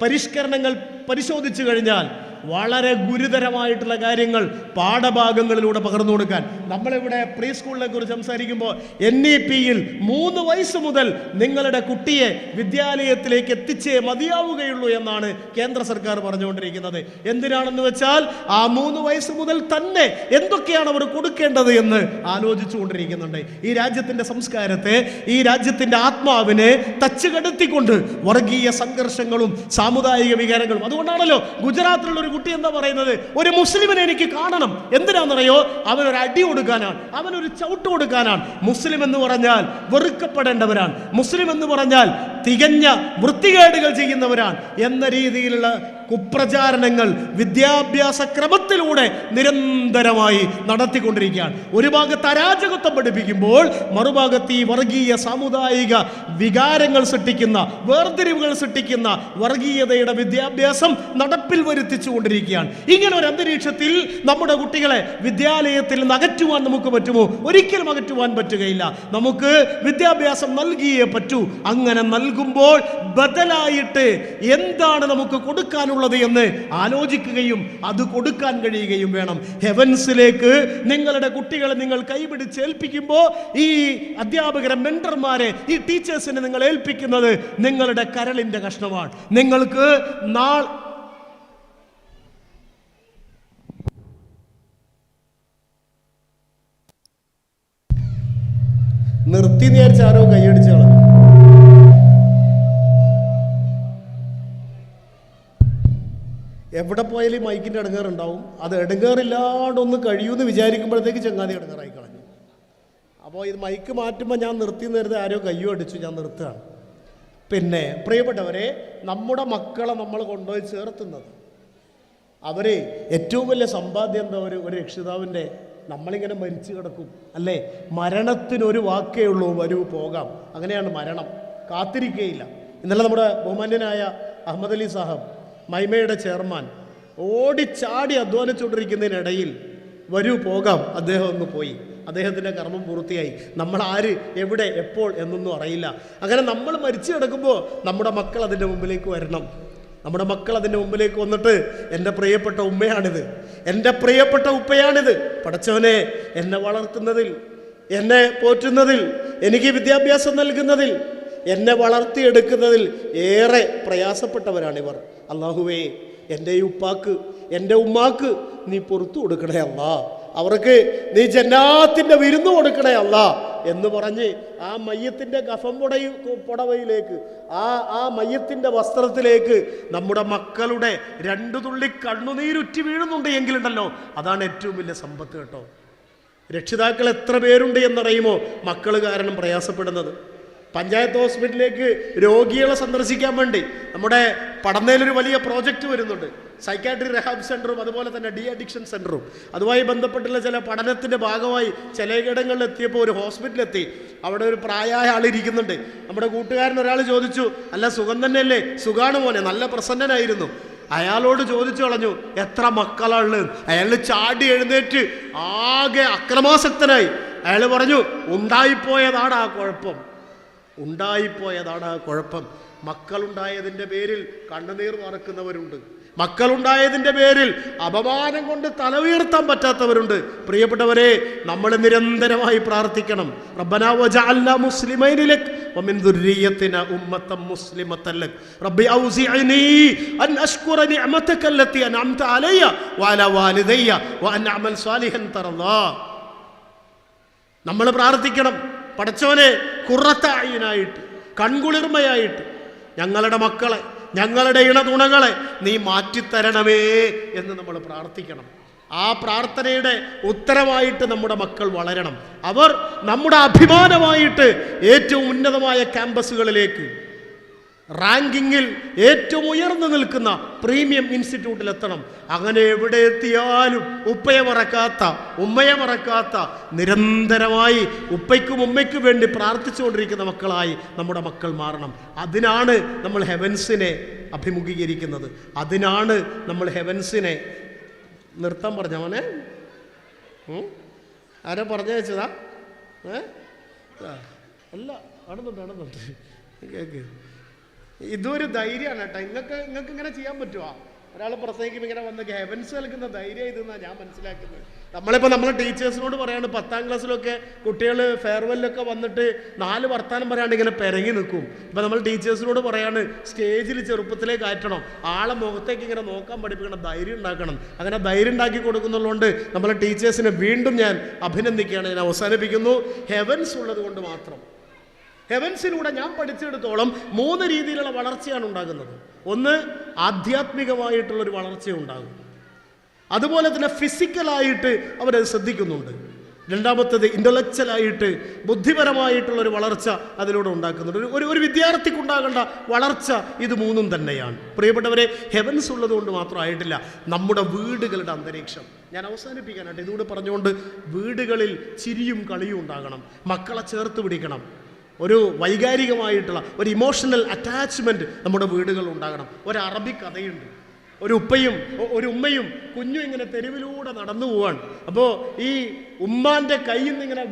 പരിഷ്കരണങ്ങൾ പരിശോധിച്ചു കഴിഞ്ഞാൽ വളരെ ഗുരുതരമായിട്ടുള്ള കാര്യങ്ങൾ പാഠഭാഗങ്ങളിലൂടെ പകർന്നു കൊടുക്കാൻ. നമ്മളിവിടെ പ്രീ സ്കൂളിനെ കുറിച്ച് സംസാരിക്കുമ്പോൾ NEPയിൽ 3 വയസ്സ് മുതൽ നിങ്ങളുടെ കുട്ടിയെ വിദ്യാലയത്തിലേക്ക് എത്തിച്ചേ മതിയാവുകയുള്ളൂ എന്നാണ് കേന്ദ്ര സർക്കാർ പറഞ്ഞുകൊണ്ടിരിക്കുന്നത്. എന്തിനാണെന്ന് വെച്ചാൽ ആ 3 വയസ്സ് മുതൽ തന്നെ എന്തൊക്കെയാണ് അവർ കൊടുക്കേണ്ടത് എന്ന് ആലോചിച്ചു കൊണ്ടിരിക്കുന്നുണ്ട്. ഈ രാജ്യത്തിൻ്റെ സംസ്കാരത്തെ, ഈ രാജ്യത്തിൻ്റെ ആത്മാവിനെ തച്ചുകടത്തിക്കൊണ്ട് വർഗീയ സംഘർഷങ്ങളും സാമുദായിക വികാരങ്ങളും. അതുകൊണ്ടാണല്ലോ ഗുജറാത്തിലുള്ള ഒരു കുട്ടി എന്താ പറയുന്നത്, ഒരു മുസ്ലിമിനെ എനിക്ക് കാണണം. എന്തിനാണെന്നറിയോ? അവനൊരു അടി കൊടുക്കാനാണ്, അവനൊരു ചവിട്ട് കൊടുക്കാനാണ്. മുസ്ലിം എന്ന് പറഞ്ഞാൽ വെറുക്കപ്പെടേണ്ടവരാണ്, മുസ്ലിം എന്ന് പറഞ്ഞാൽ തികഞ്ഞ വൃത്തികേടുകൾ ചെയ്യുന്നവരാണ് എന്ന രീതിയിലുള്ള കുപ്രചാരണങ്ങൾ വിദ്യാഭ്യാസ ക്രമത്തിലൂടെ നിരന്തരമായി നടത്തിക്കൊണ്ടിരിക്കുകയാണ്. ഒരു ഭാഗത്ത് അരാജകത്വം പഠിപ്പിക്കുമ്പോൾ മറുഭാഗത്ത് ഈ വർഗീയ സാമുദായിക വികാരങ്ങൾ സൃഷ്ടിക്കുന്ന, വേർതിരിവുകൾ സൃഷ്ടിക്കുന്ന വർഗീയതയുടെ വിദ്യാഭ്യാസം നടപ്പിൽ വരുത്തിച്ചുകൊണ്ടിരിക്കുകയാണ്. ഇങ്ങനെ ഒരു അന്തരീക്ഷത്തിൽ നമ്മുടെ കുട്ടികളെ വിദ്യാലയത്തിൽ നിന്ന് അകറ്റുവാൻ നമുക്ക് പറ്റുമോ? ഒരിക്കലും അകറ്റുവാൻ പറ്റുകയില്ല. നമുക്ക് വിദ്യാഭ്യാസം നൽകിയേ പറ്റൂ. അങ്ങനെ നൽകുമ്പോൾ ബദലായിട്ട് എന്താണ് നമുക്ക് കൊടുക്കാനുള്ളത് എന്ന് ആലോചിക്കുകയും അത് കൊടുക്കാൻ കഴിയുകയും വേണം. ഹെവൻസിലേക്ക് നിങ്ങളുടെ കുട്ടികളെ നിങ്ങൾ കൈപിടിച്ചേൽപ്പിക്കുമ്പോൾ ഈ അധ്യാപകരെ, മെന്റർമാരെ, ഈ ടീച്ചേഴ്സിനെ നിങ്ങൾ ഏൽപ്പിക്കുന്നത് നിങ്ങളുടെ കരളിന്റെ കഷ്ണമാണ്. നിങ്ങൾക്ക് നിർത്തി നേർച്ചാരോ കൈയടിച്ചു കളഞ്ഞു. എവിടെ പോയാലും ഈ മൈക്കിൻ്റെ ഇടങ്ങേറുണ്ടാവും. അത് ഇടങ്ങേറില്ലാണ്ടൊന്ന് കഴിയുമെന്ന് വിചാരിക്കുമ്പോഴത്തേക്ക് ചങ്ങാതി ഇടങ്ങേറായി കളഞ്ഞു. അപ്പോൾ ഇത് മൈക്ക് മാറ്റുമ്പോൾ ഞാൻ നിർത്തി നേരത്തെ ആരോ കയ്യോ അടിച്ചു, ഞാൻ നിർത്തുകയാണ്. പിന്നെ പ്രിയപ്പെട്ടവരെ, നമ്മുടെ മക്കളെ നമ്മൾ കൊണ്ടുപോയി ചേർത്തുന്നത്, അവർ ഏറ്റവും വലിയ സമ്പാദ്യം എന്താ? ഒരു രക്ഷിതാവിൻ്റെ, നമ്മളിങ്ങനെ മരിച്ചു കിടക്കും അല്ലേ, മരണത്തിനൊരു വാക്കേ ഉള്ളൂ, വരൂ പോകാം. അങ്ങനെയാണ് മരണം, കാത്തിരിക്കുകയില്ല. ഇന്നലെ നമ്മുടെ ബഹുമാന്യനായ അഹമ്മദ് അലി സാഹബ്, മൈമയുടെ ചെയർമാൻ, ഓടിച്ചാടി അധ്വാനിച്ചുകൊണ്ടിരിക്കുന്നതിനിടയിൽ വരൂ പോകാം, അദ്ദേഹം ഒന്ന് പോയി. അദ്ദേഹത്തിൻ്റെ കർമ്മം പൂർത്തിയായി. നമ്മൾ ആര്, എവിടെ, എപ്പോൾ എന്നൊന്നും അറിയില്ല. അങ്ങനെ നമ്മൾ മരിച്ചു കിടക്കുമ്പോൾ നമ്മുടെ മക്കൾ അതിൻ്റെ മുമ്പിലേക്ക് വരണം. നമ്മുടെ മക്കൾ അതിൻ്റെ മുമ്പിലേക്ക് വന്നിട്ട്, എൻ്റെ പ്രിയപ്പെട്ട ഉമ്മയാണിത്, എൻ്റെ പ്രിയപ്പെട്ട ഉപ്പയാണിത്, പടച്ചവനെ എന്നെ വളർത്തുന്നതിൽ, എന്നെ പോറ്റുന്നതിൽ, എനിക്ക് വിദ്യാഭ്യാസം നൽകുന്നതിൽ, എന്നെ വളർത്തിയെടുക്കുന്നതിൽ ഏറെ പ്രയാസപ്പെട്ടവരാണിവർ. അല്ലാഹുവേ, എൻ്റെ ഈ ഉപ്പാക്ക്, എൻ്റെ ഉമ്മാക്ക് നീ പുറത്തു കൊടുക്കണേ അല്ലാ, അവർക്ക് നീ ജന്നാത്തിൻ്റെ വിരുന്ന് കൊടുക്കണേ അല്ലാ എന്ന് പറഞ്ഞ് ആ മയ്യത്തിൻ്റെ കഫം പുടവയിലേക്ക്, ആ മയ്യത്തിൻ്റെ വസ്ത്രത്തിലേക്ക് നമ്മുടെ മക്കളുടെ 2 തുള്ളി കണ്ണുനീരുറ്റി വീഴുന്നുണ്ട് എങ്കിലുണ്ടല്ലോ, അതാണ് ഏറ്റവും വലിയ സമ്പത്ത് കേട്ടോ. രക്ഷിതാക്കൾ എത്ര പേരുണ്ട് എന്നറിയുമോ മക്കൾ കാരണം പ്രയാസപ്പെടുന്നത്? പഞ്ചായത്ത് ഹോസ്പിറ്റലിലേക്ക് രോഗികളെ സന്ദർശിക്കാൻ വേണ്ടി നമ്മുടെ പടന്നയിലൊരു വലിയ പ്രോജക്റ്റ് വരുന്നുണ്ട്. സൈക്കാട്രി റെഹാബ് സെൻ്ററും അതുപോലെ തന്നെ ഡി അഡിക്ഷൻ സെൻ്ററും അതുമായി ബന്ധപ്പെട്ടുള്ള ചില പഠനത്തിൻ്റെ ഭാഗമായി ചിലയിടങ്ങളിൽ എത്തിയപ്പോൾ ഒരു ഹോസ്പിറ്റലെത്തി. അവിടെ ഒരു പ്രായമായ ആളിരിക്കുന്നുണ്ട്. നമ്മുടെ കൂട്ടുകാരൻ ഒരാൾ ചോദിച്ചു, അല്ല സുഖം തന്നെയല്ലേ? സുഖാണ് മോനെ, നല്ല പ്രസന്നനായിരുന്നു. അയാളോട് ചോദിച്ചു കളഞ്ഞു, എത്ര മക്കളാണ്? അയാൾ ചാടി എഴുന്നേറ്റ് ആകെ അക്രമാസക്തനായി. അയാൾ പറഞ്ഞു, ഉണ്ടായിപ്പോയതാണ് ആ കുഴപ്പം, ഉണ്ടായിപ്പോയതാണ് ആ കുഴപ്പം. മക്കളുണ്ടായതിൻ്റെ പേരിൽ കണ്ണുനീർ മറക്കുന്നവരുണ്ട്, മക്കളുണ്ടായതിൻ്റെ പേരിൽ അപമാനം കൊണ്ട് തല ഉയർത്താൻ പറ്റാത്തവരുണ്ട്. പ്രിയപ്പെട്ടവരെ, നമ്മൾ നിരന്തരമായി പ്രാർത്ഥിക്കണം. റബ്ബനാ വജഅൽനാ മുസ്ലിമൈനി ലക് വമിൻ ദുർരിയ്യതിനാ ഉമ്മത്തൻ മുസ്ലിമത്തൻ ലക് റബ്ബി ഔസിഅനി അൻ അഷ്കുറ നിഅമതക അല്ലതി അൻഅംത അലയ്യ വഅലാ വാലിദയ്യ വഅൻ അഅമൽ സാലിഹൻ തർദാ. നമ്മൾ പ്രാർത്ഥിക്കണം, പടച്ചവനെ ഖുറത്തഅയ്നായിട്ട്, കൺകുളിർമയായിട്ട് ഞങ്ങളുടെ മക്കളെ, ഞങ്ങളുടെ ഇണതുണകളെ നീ മാറ്റിത്തരണമേ എന്ന് നമ്മൾ പ്രാർത്ഥിക്കണം. ആ പ്രാർത്ഥനയുടെ ഉത്തരമായിട്ട് നമ്മുടെ മക്കൾ വളരണം. അവർ നമ്മുടെ അഭിമാനമായിട്ട് ഏറ്റവും ഉന്നതമായ ക്യാമ്പസുകളിലേക്ക്, റാങ്കിങ്ങിൽ ഏറ്റവും ഉയർന്നു നിൽക്കുന്ന പ്രീമിയം ഇൻസ്റ്റിറ്റ്യൂട്ടിൽ എത്തണം. അങ്ങനെ എവിടെ എത്തിയാലും ഉപ്പയെ മറക്കാത്ത, ഉമ്മയെ മറക്കാത്ത, നിരന്തരമായി ഉപ്പയ്ക്കും ഉമ്മയ്ക്കും വേണ്ടി പ്രാർത്ഥിച്ചുകൊണ്ടിരിക്കുന്ന മക്കളായി നമ്മുടെ മക്കൾ മാറണം. അതിനാണ് നമ്മൾ ഹെവൻസിനെ അഭിമുഖീകരിക്കുന്നത്. അതിനാണ് നമ്മൾ ഹെവൻസിനെ നിർത്താൻ പറഞ്ഞ മോനെ. ആരാ പറഞ്ഞു വെച്ചതാ? അല്ല, നടന്നുണ്ട് കേക്ക്. ഇതൊരു ധൈര്യമാണ് കേട്ടോ. നിങ്ങൾക്ക് ഇങ്ങനെ ചെയ്യാൻ പറ്റുമോ? ഒരാൾ പ്രസംഗിക്കുമ്പോൾ ഇങ്ങനെ വന്ന് ഹെവൻസ് നൽകുന്ന ധൈര്യം ഇതെന്നാണ് ഞാൻ മനസ്സിലാക്കുന്നത്. നമ്മളിപ്പോൾ നമ്മളെ ടീച്ചേഴ്സിനോട് പറയാണ്, 10ാം ക്ലാസ്സിലൊക്കെ കുട്ടികൾ ഫെയർവെല്ലൊക്കെ വന്നിട്ട് 4 വർത്താനം പറയാണ്ട് ഇങ്ങനെ പെരങ്ങി നിൽക്കും. ഇപ്പം നമ്മൾ ടീച്ചേഴ്സിനോട് പറയാണ്, സ്റ്റേജിൽ ചെറുപ്പത്തിലേ കയറ്റണം, ആളെ മുഖത്തേക്ക് ഇങ്ങനെ നോക്കാൻ പഠിപ്പിക്കണം, ധൈര്യം ഉണ്ടാക്കണം. അങ്ങനെ ധൈര്യം ഉണ്ടാക്കി കൊടുക്കുന്നുള്ളതുകൊണ്ട് നമ്മളെ ടീച്ചേഴ്സിനെ വീണ്ടും ഞാൻ അഭിനന്ദിക്കുകയാണ്. ഞാൻ അവസാനിപ്പിക്കുന്നു. ഹെവൻസ് ഉള്ളത് കൊണ്ട് മാത്രം, ഹെവൻസിലൂടെ ഞാൻ പഠിച്ചെടുത്തോളം 3 രീതിയിലുള്ള വളർച്ചയാണ് ഉണ്ടാകുന്നത്. ഒന്ന്, ആധ്യാത്മികമായിട്ടുള്ളൊരു വളർച്ച ഉണ്ടാകും. അതുപോലെ തന്നെ ഫിസിക്കലായിട്ട് അവരത് ശ്രദ്ധിക്കുന്നുണ്ട്. രണ്ടാമത്തേത് ഇൻ്റലക്ച്വലായിട്ട്, ബുദ്ധിപരമായിട്ടുള്ളൊരു വളർച്ച അതിലൂടെ ഉണ്ടാക്കുന്നുണ്ട്. ഒരു വിദ്യാർത്ഥിക്കുണ്ടാകേണ്ട വളർച്ച ഇത് 3 തന്നെയാണ്. പ്രിയപ്പെട്ടവരെ, ഹെവൻസ് ഉള്ളത് കൊണ്ട് മാത്രമായിട്ടില്ല, നമ്മുടെ വീടുകളുടെ അന്തരീക്ഷം. ഞാൻ അവസാനിപ്പിക്കാനായിട്ട് ഇതുകൂടെ പറഞ്ഞുകൊണ്ട്, വീടുകളിൽ ചിരിയും കളിയും ഉണ്ടാകണം. മക്കളെ ചേർത്ത് പിടിക്കണം. ഒരു വൈകാരികമായിട്ടുള്ള ഒരു ഇമോഷണൽ അറ്റാച്ച്മെൻറ്റ് നമ്മുടെ വീടുകളിൽ ഉണ്ടാകണം. ഒരു അറബി കഥയുണ്ട്. ഒരു ഉപ്പയും ഒരു ഉമ്മയും കുഞ്ഞും ഇങ്ങനെ തെരുവിലൂടെ നടന്നു പോവാണ്. അപ്പോൾ ഈ ഉമ്മാൻ്റെ കയ്യിൽ നിന്ന് ഇങ്ങനെ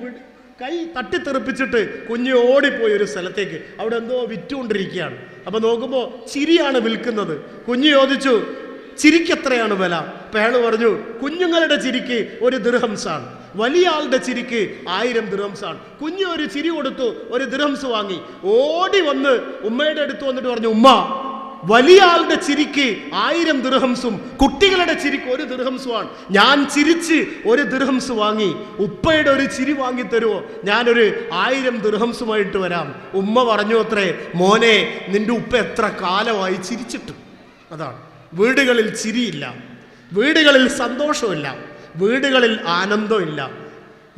കൈ തട്ടിത്തെറിപ്പിച്ചിട്ട് കുഞ്ഞ് ഓടിപ്പോയി ഒരു സ്ഥലത്തേക്ക്. അവിടെ എന്തോ വിറ്റുകൊണ്ടിരിക്കുകയാണ്. അപ്പോൾ നോക്കുമ്പോൾ ചിരിയാണ് വിൽക്കുന്നത്. കുഞ്ഞ് ചോദിച്ചു, ചിരിക്ക് എത്രയാണ് വില? അപ്പോൾ അയാൾ പറഞ്ഞു, കുഞ്ഞുങ്ങളുടെ ചിരിക്ക് 1 ദിർഹംസാണ്, വലിയ ആളുടെ ചിരിക്ക് 1000 ദിർഹംസാണ്. കുഞ്ഞ് ഒരു ചിരി കൊടുത്തു, 1 ദിർഹംസ് വാങ്ങി. ഓടി വന്ന് ഉമ്മയുടെ അടുത്ത് വന്നിട്ട് പറഞ്ഞു, ഉമ്മ, വലിയ ആളുടെ ചിരിക്ക് 1000 ദിർഹംസും കുട്ടികളുടെ ചിരിക്ക് 1 ദിർഹംസുമാണ്. ഞാൻ ചിരിച്ച് 1 ദിർഹംസ് വാങ്ങി, ഉപ്പയുടെ ഒരു ചിരി വാങ്ങി തരുമോ? ഞാനൊരു 1000 ദിർഹംസുമായിട്ട് വരാം. ഉമ്മ പറഞ്ഞു അത്രേ, മോനെ, നിന്റെ ഉപ്പ എത്ര കാലമായി ചിരിച്ചിട്ട്. അതാണ്, വീടുകളിൽ ചിരിയില്ല, വീടുകളിൽ സന്തോഷമില്ല, വീടുകളിൽ ആനന്ദമില്ല.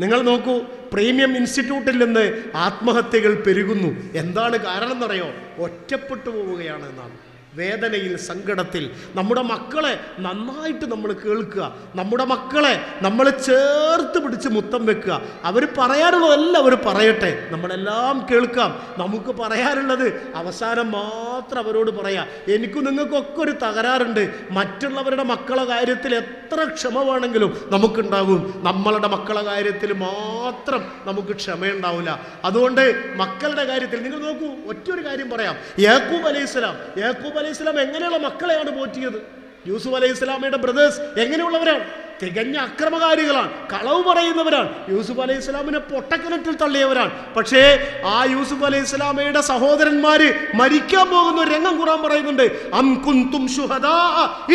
നിങ്ങൾ നോക്കൂ, പ്രീമിയം ഇൻസ്റ്റിറ്റ്യൂട്ടിൽ നിന്ന് ആത്മഹത്യകൾ പെരുകുന്നു. എന്താണ് കാരണം എന്നറിയോ? ഒറ്റപ്പെട്ടു പോവുകയാണ് എന്നാണ്. വേദനയിൽ, സങ്കടത്തിൽ. നമ്മുടെ മക്കളെ നന്നായിട്ട് നമ്മൾ കേൾക്കുക, നമ്മുടെ മക്കളെ നമ്മൾ ചേർത്ത് പിടിച്ച് മുത്തം വെക്കുക. അവർ പറയാനുള്ളതെല്ലാം അവർ പറയട്ടെ, നമ്മളെല്ലാം കേൾക്കാം. നമുക്ക് പറയാനുള്ളത് അവസാനം മാത്രം അവരോട് പറയാം. എനിക്കും നിങ്ങൾക്കൊക്കെ ഒരു തകരാറുണ്ട്. മറ്റുള്ളവരുടെ മക്കളെ കാര്യത്തിൽ എത്ര ക്ഷമ വേണമെങ്കിലും നമുക്കുണ്ടാകും, നമ്മളുടെ മക്കളെ കാര്യത്തിൽ മാത്രം നമുക്ക് ക്ഷമയുണ്ടാവില്ല. അതുകൊണ്ട് മക്കളുടെ കാര്യത്തിൽ നിങ്ങൾ നോക്കൂ, ഒറ്റൊരു കാര്യം പറയാം. യാക്കൂബ് അലൈഹിസ്സലാം എങ്ങനെയുള്ള മക്കളെയാണ് പോറ്റിയത്? യൂസുഫ് അലൈഹി സ്വലാമയുടെ ബ്രദേഴ്സ് എങ്ങനെയുള്ളവരാണ്? തികഞ്ഞ അക്രമകാരികളാണ്, കളവ് പറയുന്നവരാണ്. യൂസുഫ് അലൈഹി സ്വലാമിനെ പൊട്ടക്കിണറ്റിൽ തള്ളിയവരാണ്. പക്ഷേ ആ യൂസുഫ് അലൈഹി സ്വലാമയുടെ സഹോദരന്മാര് മരിക്കാൻ പോകുന്ന ഒരു രംഗം ഖുർആൻ പറയുന്നുണ്ട്. അം കുന്തും ശുഹദാ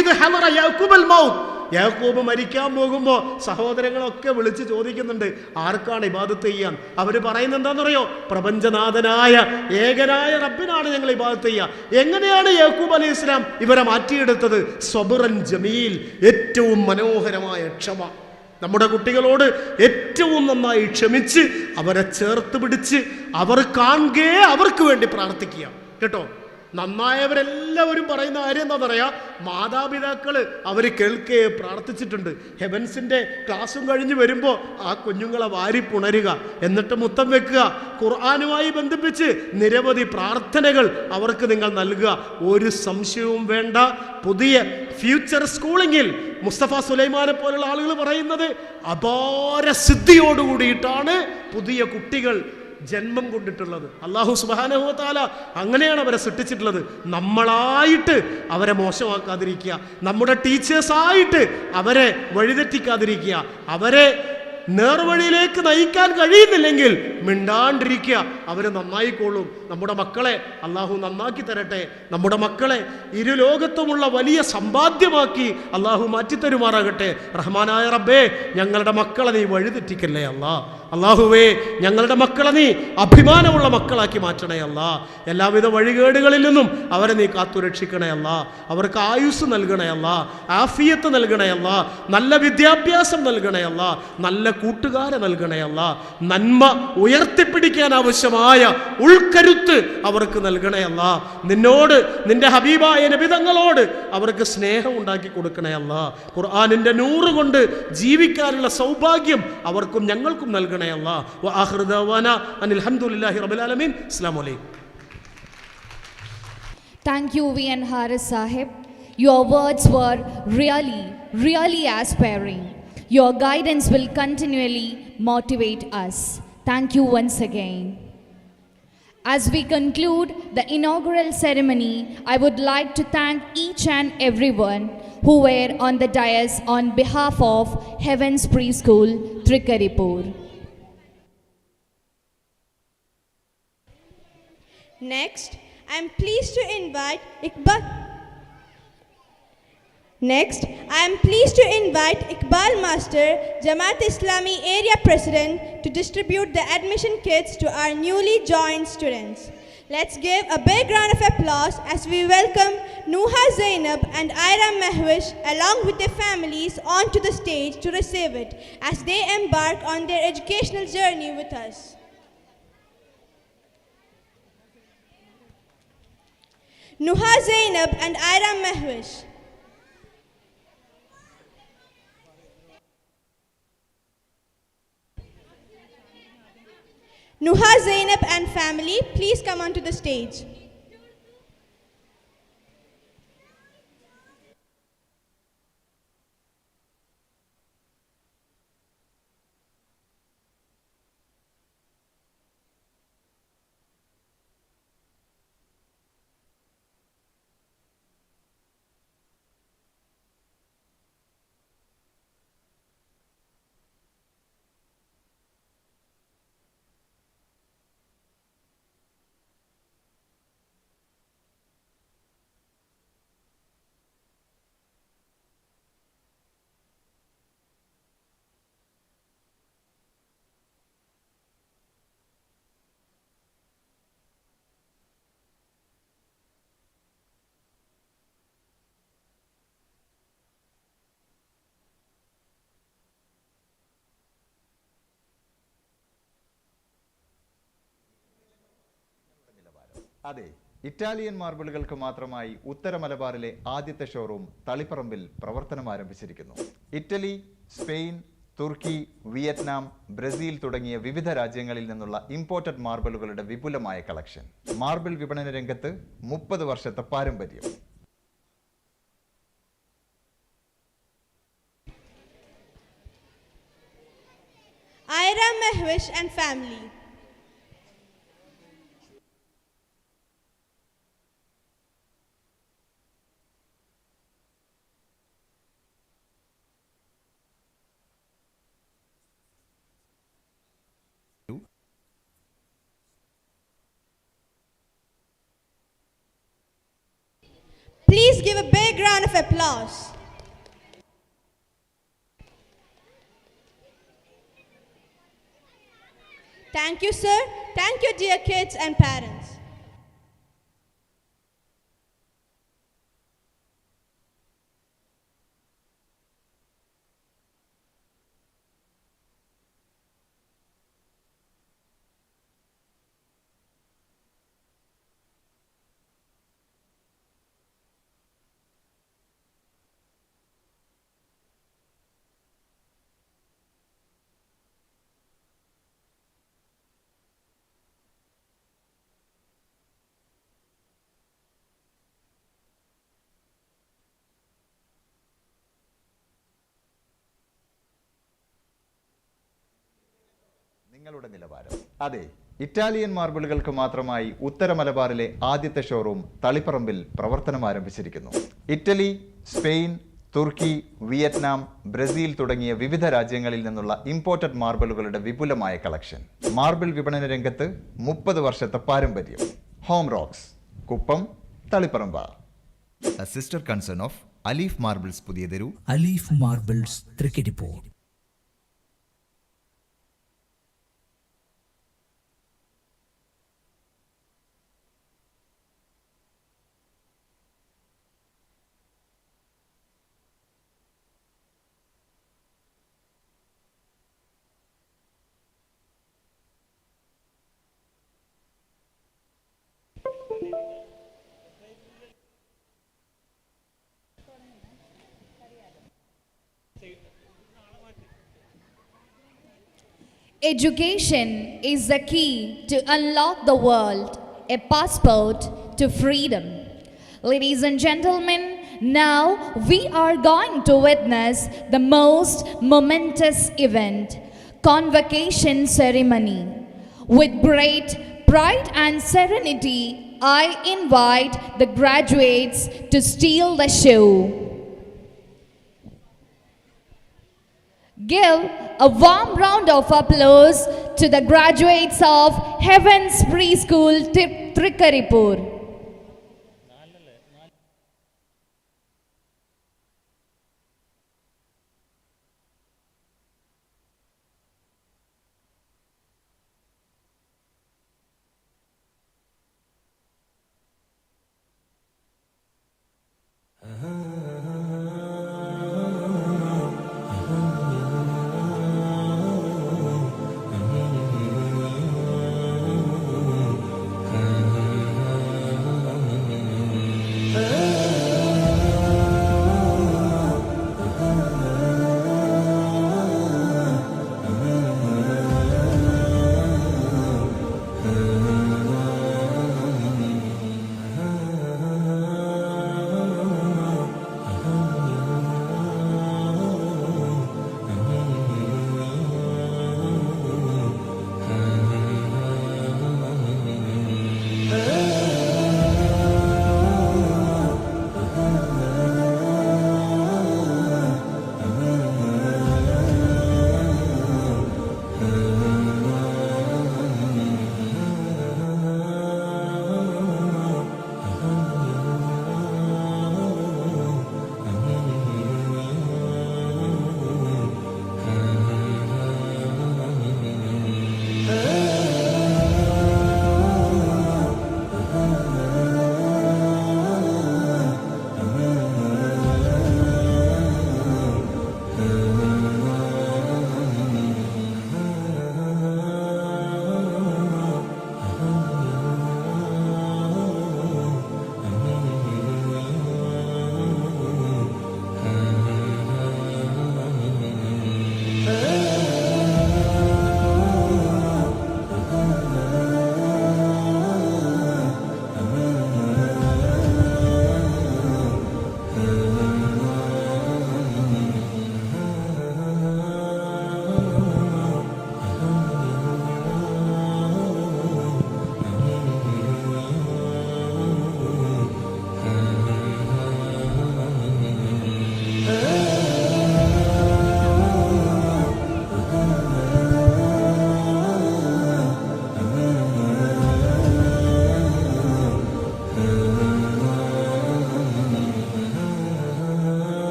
ഇദ് ഹദറ യാക്കൂബൽ മൗത്ത്. യാക്കൂബ് മരിക്കാൻ പോകുമ്പോൾ സഹോദരങ്ങളൊക്കെ വിളിച്ച് ചോദിക്കുന്നുണ്ട്, ആർക്കാണ് ഇബാദത്ത് ചെയ്യാൻ? അവർ പറയുന്നത് എന്താണെന്നറിയോ? പ്രപഞ്ചനാഥനായ ഏകനായ റബ്ബിനാണ് ഞങ്ങൾ ഇബാദത്ത് ചെയ്യുക. എങ്ങനെയാണ് യാക്കൂബ് അലൈഹി ഇസ്ലാം ഇവരെ മാറ്റിയെടുത്തത്? സ്വബറൻ ജമീൽ, ഏറ്റവും മനോഹരമായ ക്ഷമ. നമ്മുടെ കുട്ടികളോട് ഏറ്റവും നന്നായി ക്ഷമിച്ച് അവരെ ചേർത്ത് പിടിച്ച് അവർ കാണുകേ അവർക്ക് വേണ്ടി പ്രാർത്ഥിക്കുക കേട്ടോ. നന്നായവരെല്ലാവരും പറയുന്ന കാര്യം എന്താ പറയുക? മാതാപിതാക്കൾ അവർ കേൾക്കേ പ്രാർത്ഥിച്ചിട്ടുണ്ട്. ഹെവൻസിൻ്റെ ക്ലാസ്സും കഴിഞ്ഞ് വരുമ്പോൾ ആ കുഞ്ഞുങ്ങളെ വാരി പുണരുക, എന്നിട്ട് മുത്തം വെക്കുക. ഖുർആനുമായി ബന്ധിപ്പിച്ച് നിരവധി പ്രാർത്ഥനകൾ അവർക്ക് നിങ്ങൾ നൽകുക. ഒരു സംശയവും വേണ്ട. പുതിയ ഫ്യൂച്ചർ സ്കൂളിങ്ങിൽ മുസ്തഫ സുലൈമാനെ പോലുള്ള ആളുകൾ പറയുന്നത് അപാര സിദ്ധിയോടുകൂടിയിട്ടാണ് പുതിയ കുട്ടികൾ ജന്മം കൊണ്ടിട്ടുള്ളത്. അല്ലാഹു സുബ്ഹാനഹു വ തആല അങ്ങനെയാണ് അവരെ സൃഷ്ടിച്ചിട്ടുള്ളത്. നമ്മളായിട്ട് അവരെ മോശമാക്കാതിരിക്കുക, നമ്മുടെ ടീച്ചേഴ്സായിട്ട് അവരെ വഴിതെറ്റിക്കാതിരിക്കുക, അവരെ നേർവഴിയിലേക്ക് നയിക്കാൻ കഴിയുന്നില്ലെങ്കിൽ മിണ്ടാണ്ടിരിക്കുക, അവർ നന്നായിക്കോളും. നമ്മുടെ മക്കളെ അള്ളാഹു നന്നാക്കി തരട്ടെ. നമ്മുടെ മക്കളെ ഇരുലോകത്തുമുള്ള വലിയ സമ്പാദ്യമാക്കി അള്ളാഹു മാറ്റിത്തരുമാറാകട്ടെ. റഹ്മാനായ റബ്ബേ, ഞങ്ങളുടെ മക്കളെ നീ വഴിതെറ്റിക്കല്ലേ അല്ലാ. അള്ളാഹുവേ, ഞങ്ങളുടെ മക്കളെ നീ അഭിമാനമുള്ള മക്കളാക്കി മാറ്റണേ അല്ലാ. എല്ലാവിധ വഴികേടുകളിൽ നിന്നും അവരെ നീ കാത്തുരക്ഷിക്കണേ അല്ലാ. അവർക്ക് ആയുസ് നൽകണേ അല്ലാ, ആഫിയത്ത് നൽകണേ അല്ലാ, നല്ല വിദ്യാഭ്യാസം നൽകണേ അല്ലാ, നല്ല കൂട്ടുകാരെ നൽകണേ അല്ലാ. നന്മ ഉയർത്തിപ്പിടിക്കാൻ ആവശ്യമായ ഉൾക്കരുത്ത് അവർക്ക് നൽകണേ അല്ലാ. നിന്നോട്, നിന്റെ ഹബീബായ നബിതങ്ങളോട് അവർക്ക് സ്നേഹം ഉണ്ടാക്കി കൊടുക്കണേ അല്ലാ. ഖുർആനിൻ്റെ നൂറ് കൊണ്ട് ജീവിക്കാനുള്ള സൗഭാഗ്യം അവർക്കും ഞങ്ങൾക്കും നൽകണേ അല്ലാ. വആഖിറു ദഅവാനാ അനിൽ ഹംദുലില്ലാഹി റബ്ബിൽ ആലമീൻ. അസ്സലാമു അലൈക്കും. Thank you, V.N. Haris Sahib. Your words were really aspiring. Your guidance will continually motivate us. Thank you once again. As we conclude the inaugural ceremony, I would like to thank each and everyone who were on the dais on behalf of Heaven's Preschool, Trikaripur. Next, I am pleased to invite Iqbal Master, Jamaat Islami Area President, to distribute the admission kits to our newly joined students. Let's give a big round of applause as we welcome Nuha Zainab and Ira Mehwish along with their families onto the stage to receive it as they embark on their educational journey with us. Nuha Zainab and Ira Mehwish. Nuha Zainab and family, please come onto the stage. അതെ, Italian മാർബിളുകൾക്ക് മാത്രമായി ഉത്തര മലബാറിലെ ആദ്യത്തെ showroom തളിപ്പറമ്പിൽ പ്രവർത്തനം ആരംഭിച്ചിരിക്കുന്നു. Italy, Spain, തുർക്കി, Vietnam, Brazil തുടങ്ങിയ വിവിധ രാജ്യങ്ങളിൽ നിന്നുള്ള ഇമ്പോർട്ടഡ് മാർബിളുകളുടെ വിപുലമായ കളക്ഷൻ. മാർബിൾ വിപണന രംഗത്ത് 30 വർഷത്തെ പാരമ്പര്യം. Ira Mehwish and family. Please give a big round of applause. Thank you, sir. Thank you, dear kids and parents. നിങ്ങളുടെ നിലവാരം. അതെ, ഇറ്റാലിയൻ മാർബിളുകൾക്ക് മാത്രമായി ഉത്തര മലബാറിലെ ആദ്യത്തെ ഷോറൂം തളിപ്പറമ്പിൽ പ്രവർത്തനം ആരംഭിച്ചിരിക്കുന്നു. ഇറ്റലി, സ്പെയിൻ, തുർക്കി, വിയറ്റ്നാം, ബ്രസീൽ തുടങ്ങിയ വിവിധ രാജ്യങ്ങളിൽ നിന്നുള്ള ഇമ്പോർട്ടഡ് മാർബിളുകളുടെ വിപുലമായ കളക്ഷൻ. മാർബിൾ വിപണന രംഗത്ത് 30 വർഷത്തെ പാരമ്പര്യം. Home rocks, Kuppam, Taliparamba. A sister concern of Alif Marbles Puthiyatheru. Alif Marbles Trikaripur. Education is the key to unlock the world, a passport to freedom. Ladies and gentlemen, now we are going to witness the most momentous event, convocation ceremony. With great pride and serenity, I invite the graduates to steal the show. Give a warm round of applause to the graduates of Heaven's Preschool Trikkaripur.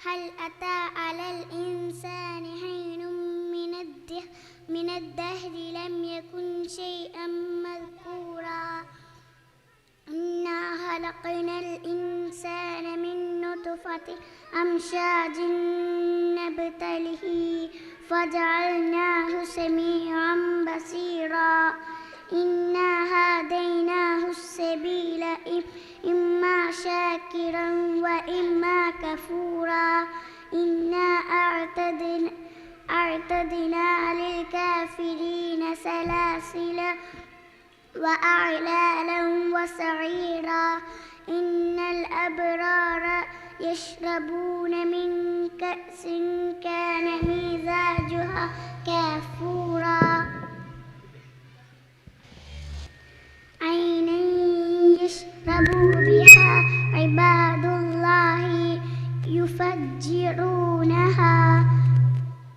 هل أتى على الإنسان حين من الدهر لم يكن شيئا مذكورا إنا خلقنا الإنسان من نطفة أمشاج نبتله فجعلناه سميعا بصيرا إنا هديناه السبيل إما شاكرا وإما كفورا إنا أعتدنا للكافرين سلاسل وأغلالا وسعيرا إن الأبرار يشربون من كأس كان مزاجها كافورا عينا يشرب بها عباد الله يفجرونها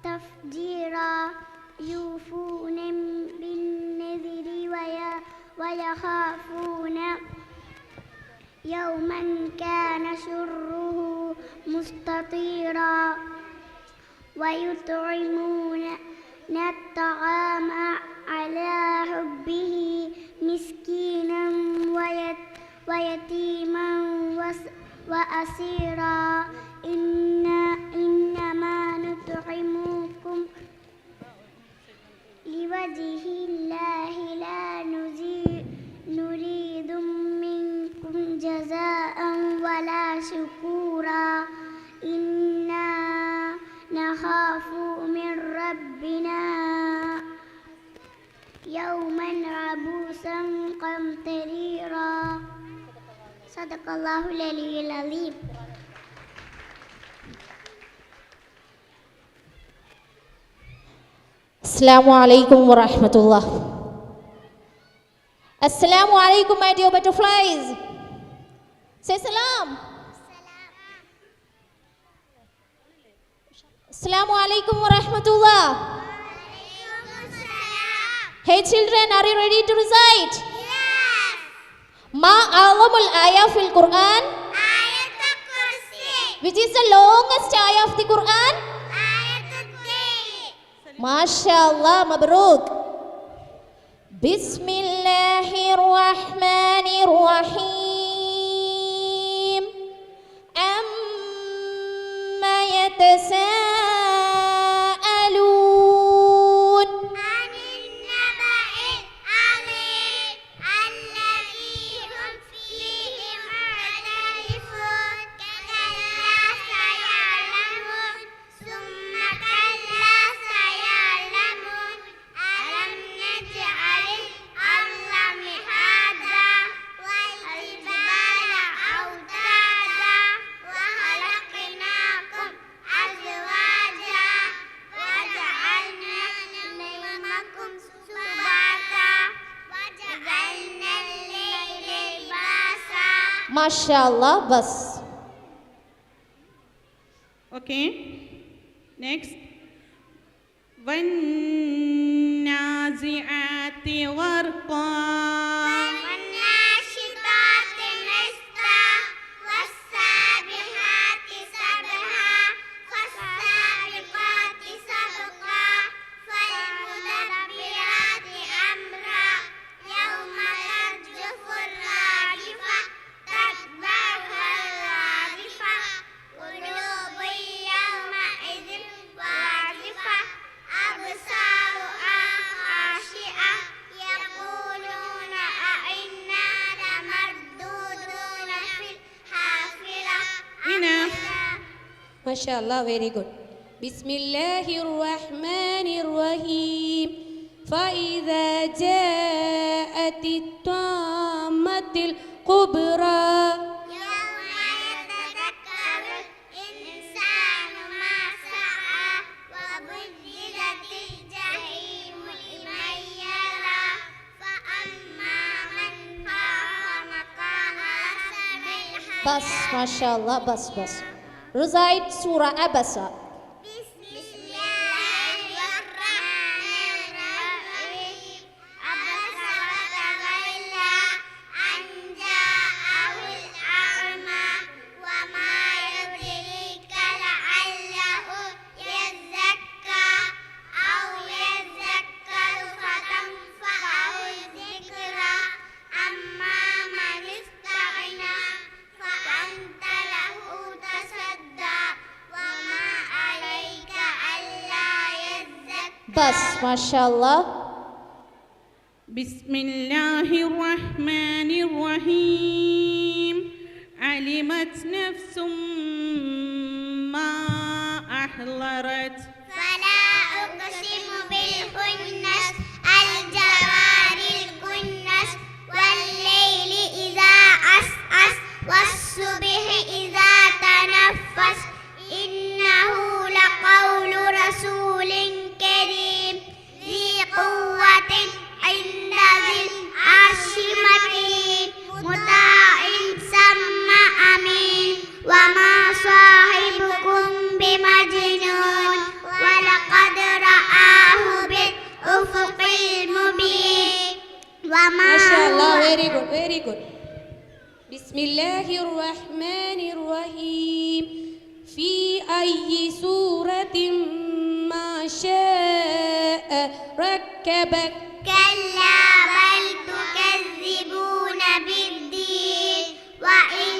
تفجيرا يوفون بالنذر ويخافون يوما كان شره مستطيرا ويطعمون الطعام على حبه مسكينا ويتيما وأسيرا إنما نطعمكم لوجه الله لا نريد منكم جزاء ولا شكورا إنا نخاف من ربنا يوما عبوسا قمطريرا صدق الله العلي العظيم. Assalamu alaikum warahmatullah. Assalamu alaikum, my dear butterflies. Say salam. Assalamu alaikum warahmatullah. Hey children, are you ready to recite? Yes. Ma a'lamul ayah fil Quran? Ayatul Kursi. Which is the longest ayah of the Quran? MashaAllah, Mabruk. Bismillahirrahmanirrahim. Amma yatasa'alun. Anin naba'il azim. Alladhi hum fihi mukhtalifun. Kalla saya'lamun. Summa kalla saya'lamun. Alam naj'alil arda mihada wal jibala awtada wa khalaqnakum azwaja wa ja'alna nawmakum subata wa ja'alna al-layla libasa. MashaAllah, bas. Okay. Next. والنازعات غرقا والناشطات نشطا والسابحات سبحا فالسابقات سبقا فالمدبرات أمرا يوم ترجف الراجفة تتبعها الرادفة قلوب يومئذ واجفة أبصارها خاشعة يقولون أئنا لمردودون في الحافرة. Enough. MashaAllah, very good. Bismillahirrahmanirrahim. فإذا جاءت الطامة الكبرى يوم يتذكر الإنسان ما سعى وبرزت الجحيم لمن يرى فأما من خاف مقام ربه bas, MashaAllah, bas. Recite Surah Abasa. Bismillahirrahmanirrahim. Abasa wa tawalla an ja'ahul a'ma wa ma yudrika la'allahu yazakka aw yazakkaru fatanfa'ahu dhikra amma man ista'na fa anta lahu tasadda wa ma alayka alla yazakka. Bas, MashaAllah. بسم الله الرحمن الرحيم. علمت نفس ما أحضرت. فلا أقسم بالخنس الجوار الكنس والليل إذا عسعس والصبح إذا تنفس إنه لقول رسول كريم ذي قوة عند ذي العرش مكين مطاع ثم أمين وما صاحبكم بمجنون ولقد رآه بالأفق المبين وما MashaAllah, هو very good. Bismillahirrahmanirrahim. في أي سورة ما شاء ركبك كلا بل تكذبون بالدين وإن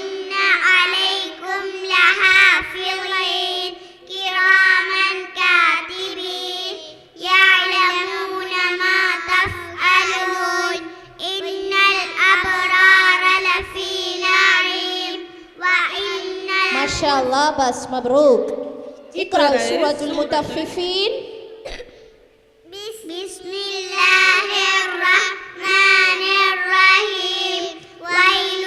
عليكم لحافظين كراما كاتبين يعلمون ما تفعلون إن الأبرار لفي نعيم وإن ما شاء الله بس مبروك اقرأ سورة المطففين بسم الله الرحمن الرحيم ويل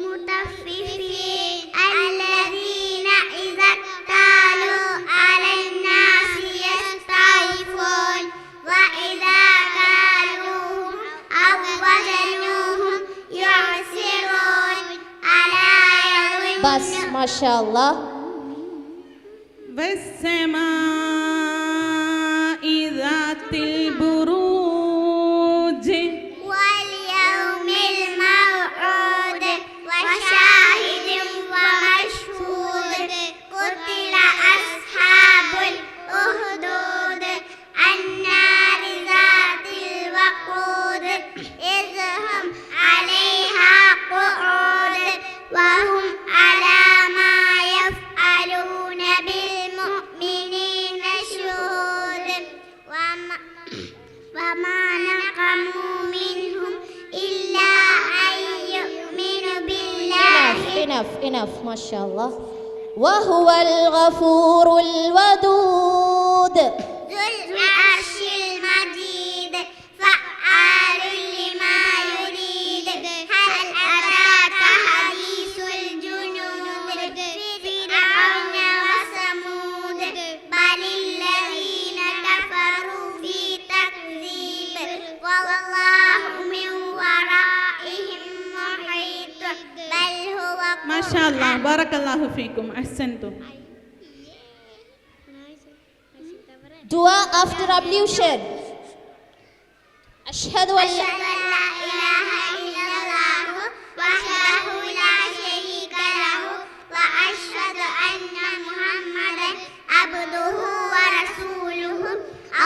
للمطففين الذين إذا اكتالوا على الناس يستوفون وإذا كالوهم أو وزنوهم يعسرون ألا يظن بس ما شاء الله والسماء ذات البروج واليوم الموعود وشاهد ومشهود قتل أصحاب الأخدود النار ذات الوقود إذ هم عليها قعود وهم على ما يفعلون بالمؤمنين شهود وما نقموا منهم إلا أن يؤمنوا بالله enough ما شاء الله وهو الغفور الودود ذو العرش المجيد فعال لما يريد هل أتاك حديث الجنود فرعون وثمود بل الذين كفروا في تكذيب والله من ورائهم محيط بل هو ما شاء الله بارك الله فيكم أحسنتم. Dua after ablution أشهد أن أشهد أن لا إله إلا الله وحده لا شريك له وأشهد أن محمدا عبده ورسوله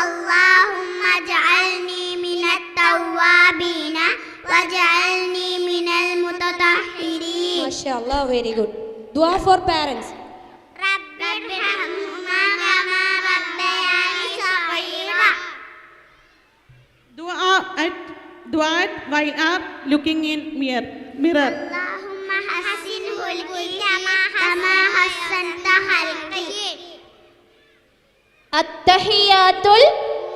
اللهم اجعلني من التوابين واجعلني من المتطهرين. ما شاء الله very good. Dua for parents رب ارحمهما كما ربياني صغيرا. Dua while up looking in mirror. اللهم حسن خلقي كما حسنت خلقي. التحيات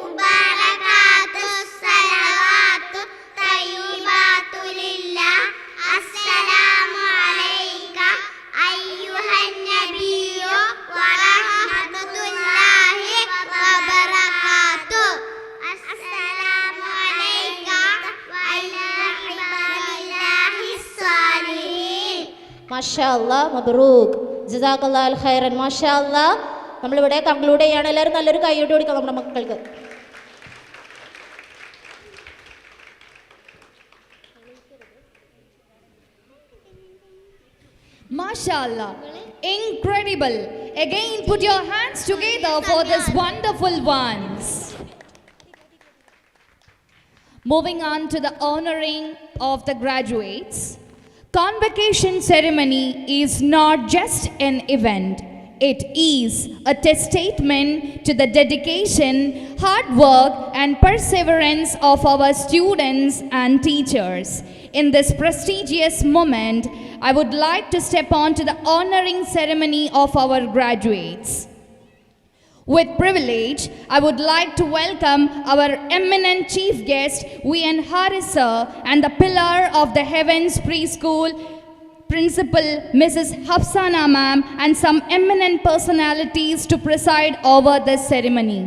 مباركات الصلوات طيبات لله السلام عليك أيها النبي ورحمة الله وبركاته. السلام عليك وعلى عباد الله الصالحين. ما شاء الله مبروك جزاك الله الخير ما شاء الله നമ്മളിവിടെ conclude ചെയ്യാണ് എല്ലാവരും നല്ലൊരു കൈയ്യോട്ട് കൊടുക്കാം നമ്മുടെ മക്കൾക്ക് Mashallah, incredible. Again, put your hands together for these wonderful ones. Moving on to the honoring of the graduates. Convocation ceremony is not just an event. It is a testament to the dedication, hard work, and perseverance of our students and teachers. In this prestigious moment, I would like to step on to the honoring ceremony of our graduates. With privilege, I would like to welcome our eminent chief guest, V.N. Haris sir, and the pillar of the Heavens Preschool, Principal Mrs. Hafsana ma'am, and some eminent personalities to preside over this ceremony.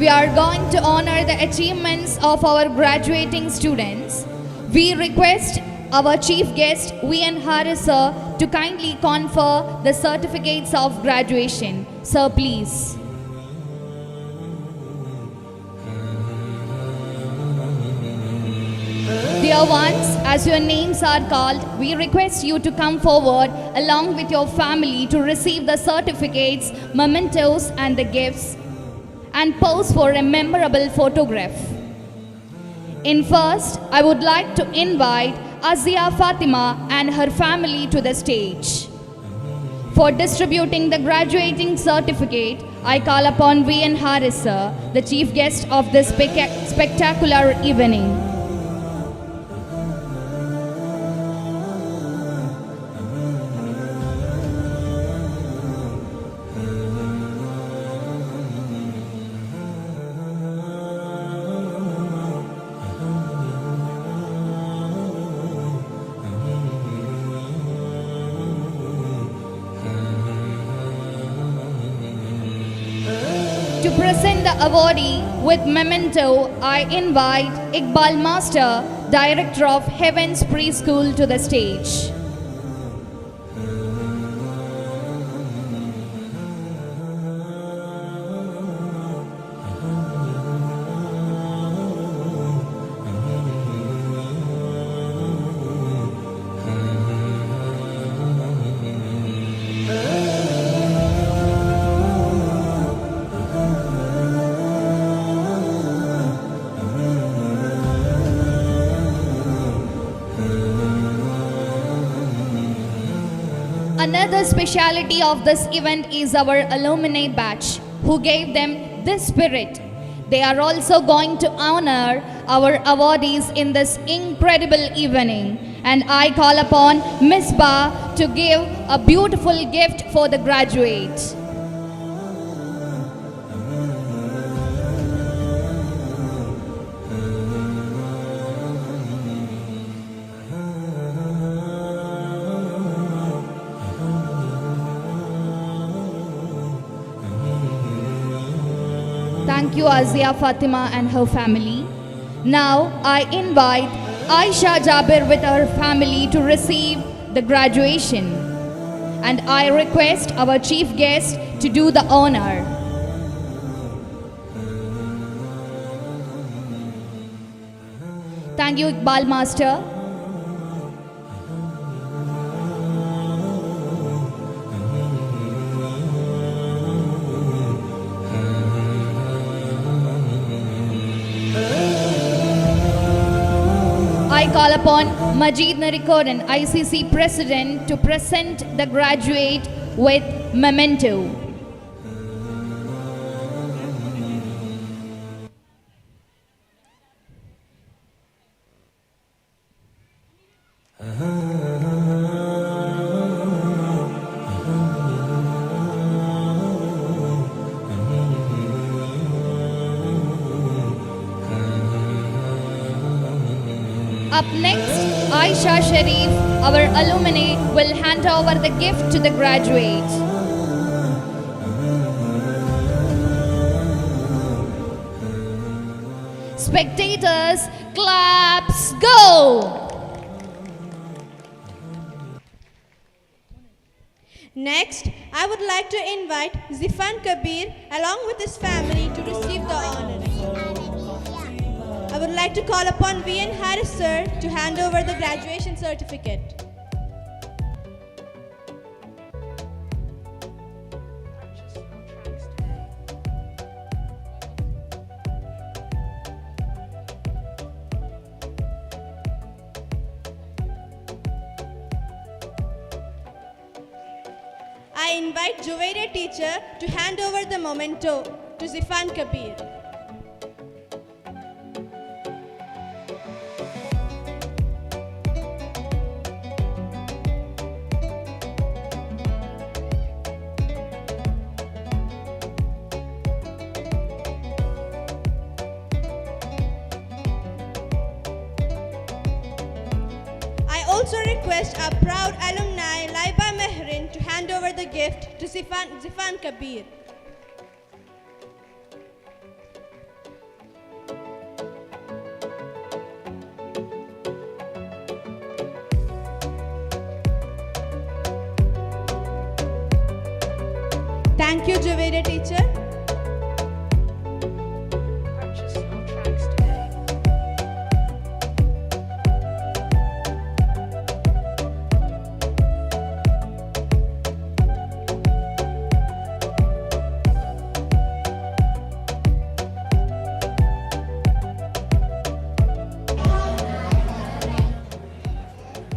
we are going to honor the achievements of our graduating students. We request our chief guest, V.N. Harris sir, to kindly confer the certificates of graduation. Sir, please. Dear ones, as your names are called, we request you to come forward along with your family to receive the certificates, mementos and the gifts and pose for a memorable photograph. In first, I would like to invite Azia Fatima and her family to the stage. For distributing the graduating certificate, I call upon V.N. Harris sir, the chief guest of this spectacular evening. To present the awardee with memento, I invite Iqbal Master, Director of Heavens Preschool, to the stage. Another speciality of this event is our alumni batch, who gave them this spirit. They are also going to honor our awardees in this incredible evening. And I call upon Ms. Ba to give a beautiful gift for the graduates. Thank you, Azia Fatima and her family. Now I invite Aisha Jabir with her family to receive the graduation. And I request our chief guest to do the honor. Thank you, Iqbal Master. I call upon Majid Narikodan, ICC President, to present the graduate with memento. Up next, Aisha Sharif, our alumni, will hand over the gift to the graduate. Spectators, claps, go! Next, I would like to invite Zifan Kabir along with his family to receive the honor. I would like to call upon V.N. Harris sir to hand over the graduation certificate. I invite Juvaida teacher to hand over the memento to Zifan Kabir. I also request our proud alumni Laiba Mehrin to hand over the gift to Zifan Kabir. Thank you, Javeria teacher.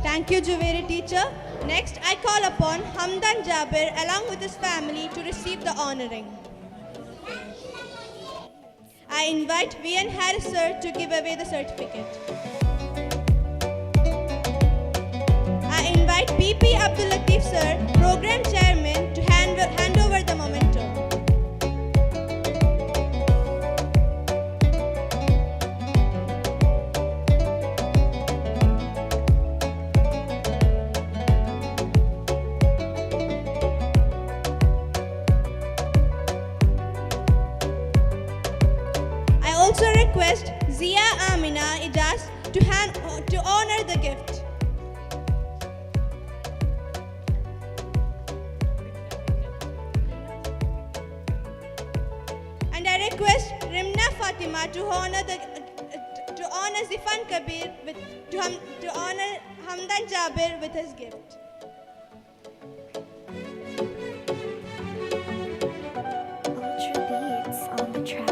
Thank you, Javeria teacher. Next, I call upon Hamdan Jabir along with his family to receive the honoring. I invite V.N. Harris sir to give away the certificate. I invite P.P. Abdul Latif sir, program chairman, to hand over the memento. I also request Zia Amina Ijaz to honor the gift. And I request Rimna Fatima to honor Zifan Kabir to honor Hamdan Jabir with his gift. Ultra beats on the track.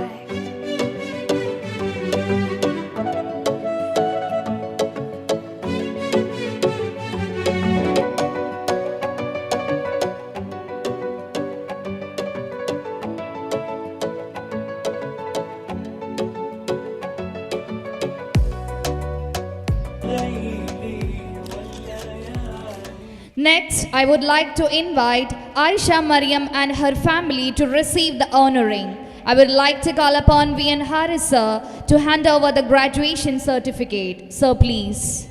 Next, I would like to invite Aisha Mariam and her family to receive the honoring. I would like to call upon V.N. Harris sir to hand over the graduation certificate. Sir, please.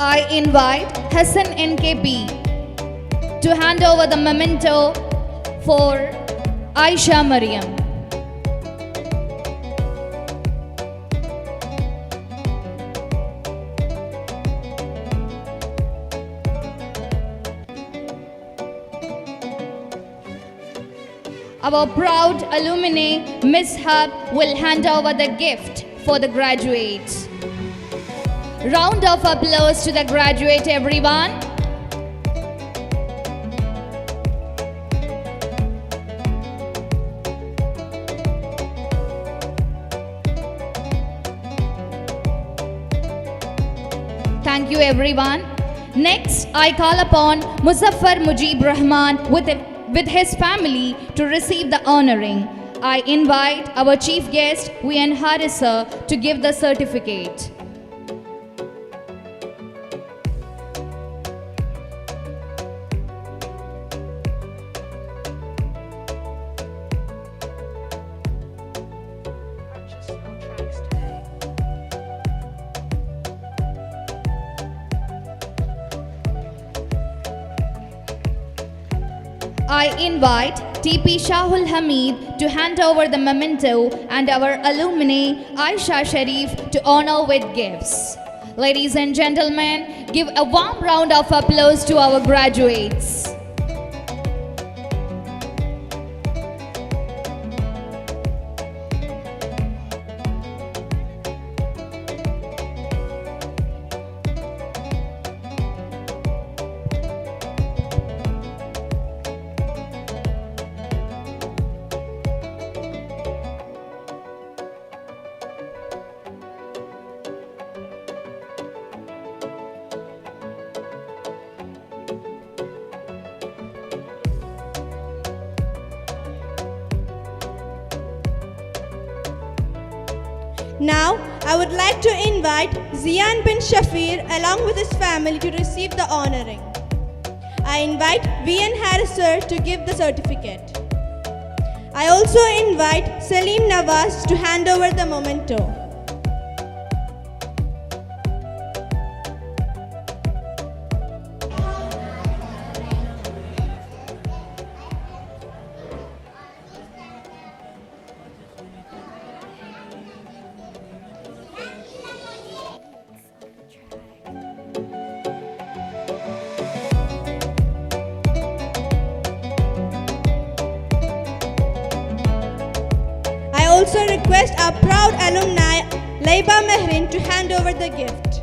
I invite Hassan NKB to hand over the memento for Aisha Mariam. Our proud alumni, Miss Hub, will hand over the gift for the graduates. Round of applause to the graduate, everyone. Thank you, everyone. Next, I call upon Muzaffar Mujib Rahman with his family to receive the honoring. I invite our chief guest, V.N. Harris sir, to give the certificate. I invite T.P. Shahul Hamid to hand over the memento and our alumni Aisha Sharif to honor with gifts. Ladies and gentlemen, give a warm round of applause to our graduates. Now, I would like to invite Zian bin Shafir along with his family to receive the honoring. I invite V.N. Harris sir to give the certificate. I also invite Salim Nawaz to hand over the memento. also request our proud alumni Laiba Mehrin to hand over the gift.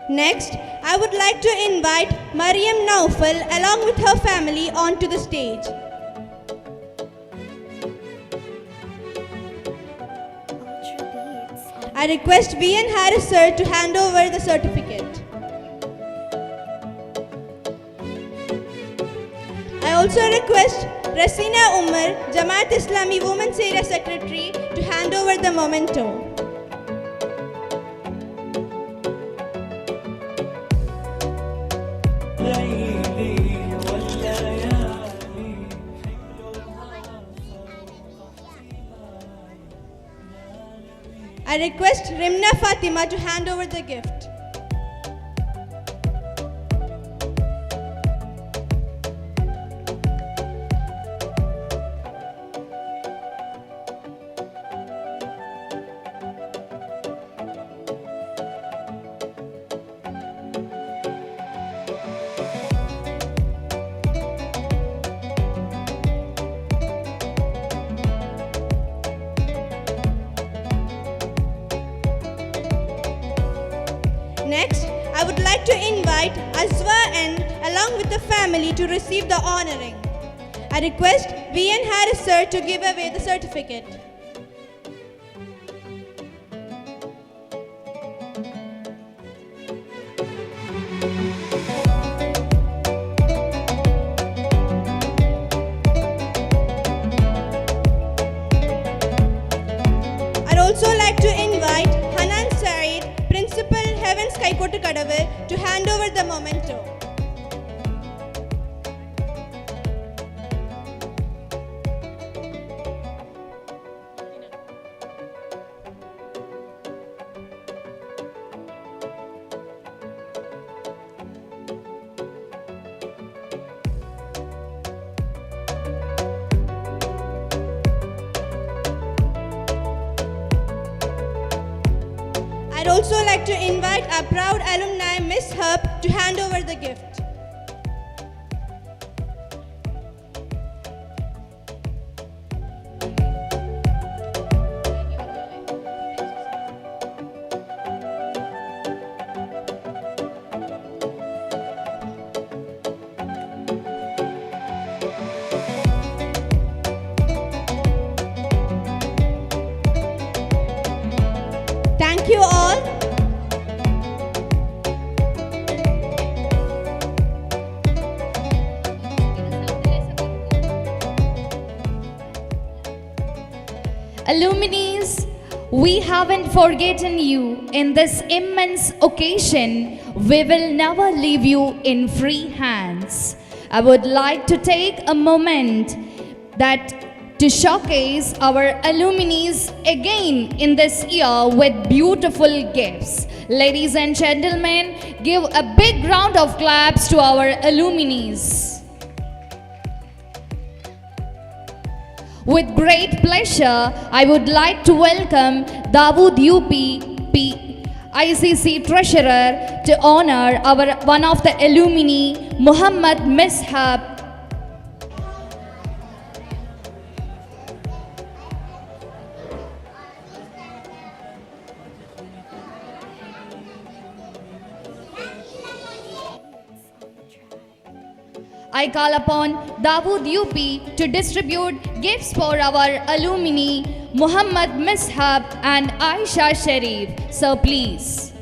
Next, I would like to invite Mariam Naufal along with her family onto the stage. I request V.N. Harris sir to hand over the certificate. I also request Rasina Umar, Jamaat Islami Women's Area Secretary, to hand over the memento. I request Rimna Fatima to hand over the gift. Next, I would like to invite Azwa N along with the family to receive the honoring. I request V.N. Harris sir to give away the certificate. I'd also like to invite Hanan Saeed, Principal Heavens Kaikottu Kadavu, to hand over the memento. I'd also like to invite our proud alumni Miss Herb to hand over the gift. Thank you all. Alumnis, we haven't forgotten you in this immense occasion. We will never leave you in free hands. I would like to take a moment to showcase our alumni again in this year with beautiful gifts. Ladies and gentlemen, give a big round of claps to our alumni. With great pleasure, I would like to welcome Dawood UP ICC Treasurer to honor one of the alumni, Muhammad Mishab. I call upon Dawood UP to distribute gifts for our alumni, Muhammad Mishab and Aisha Sharif. So please.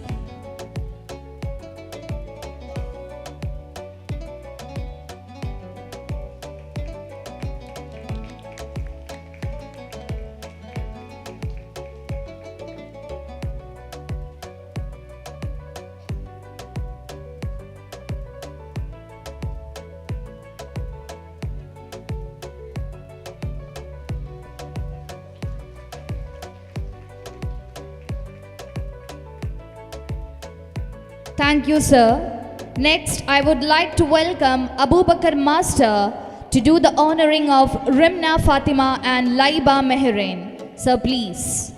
Thank you, sir. Next, I would like to welcome Abu Bakr Master to do the honoring of Rimna Fatima and Laiba Mehrin. Sir, please.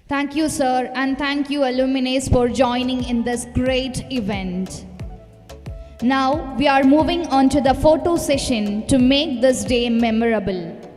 Thank you, sir, and thank you, alumni, for joining in this great event. Now, we are moving on to the photo session to make this day memorable.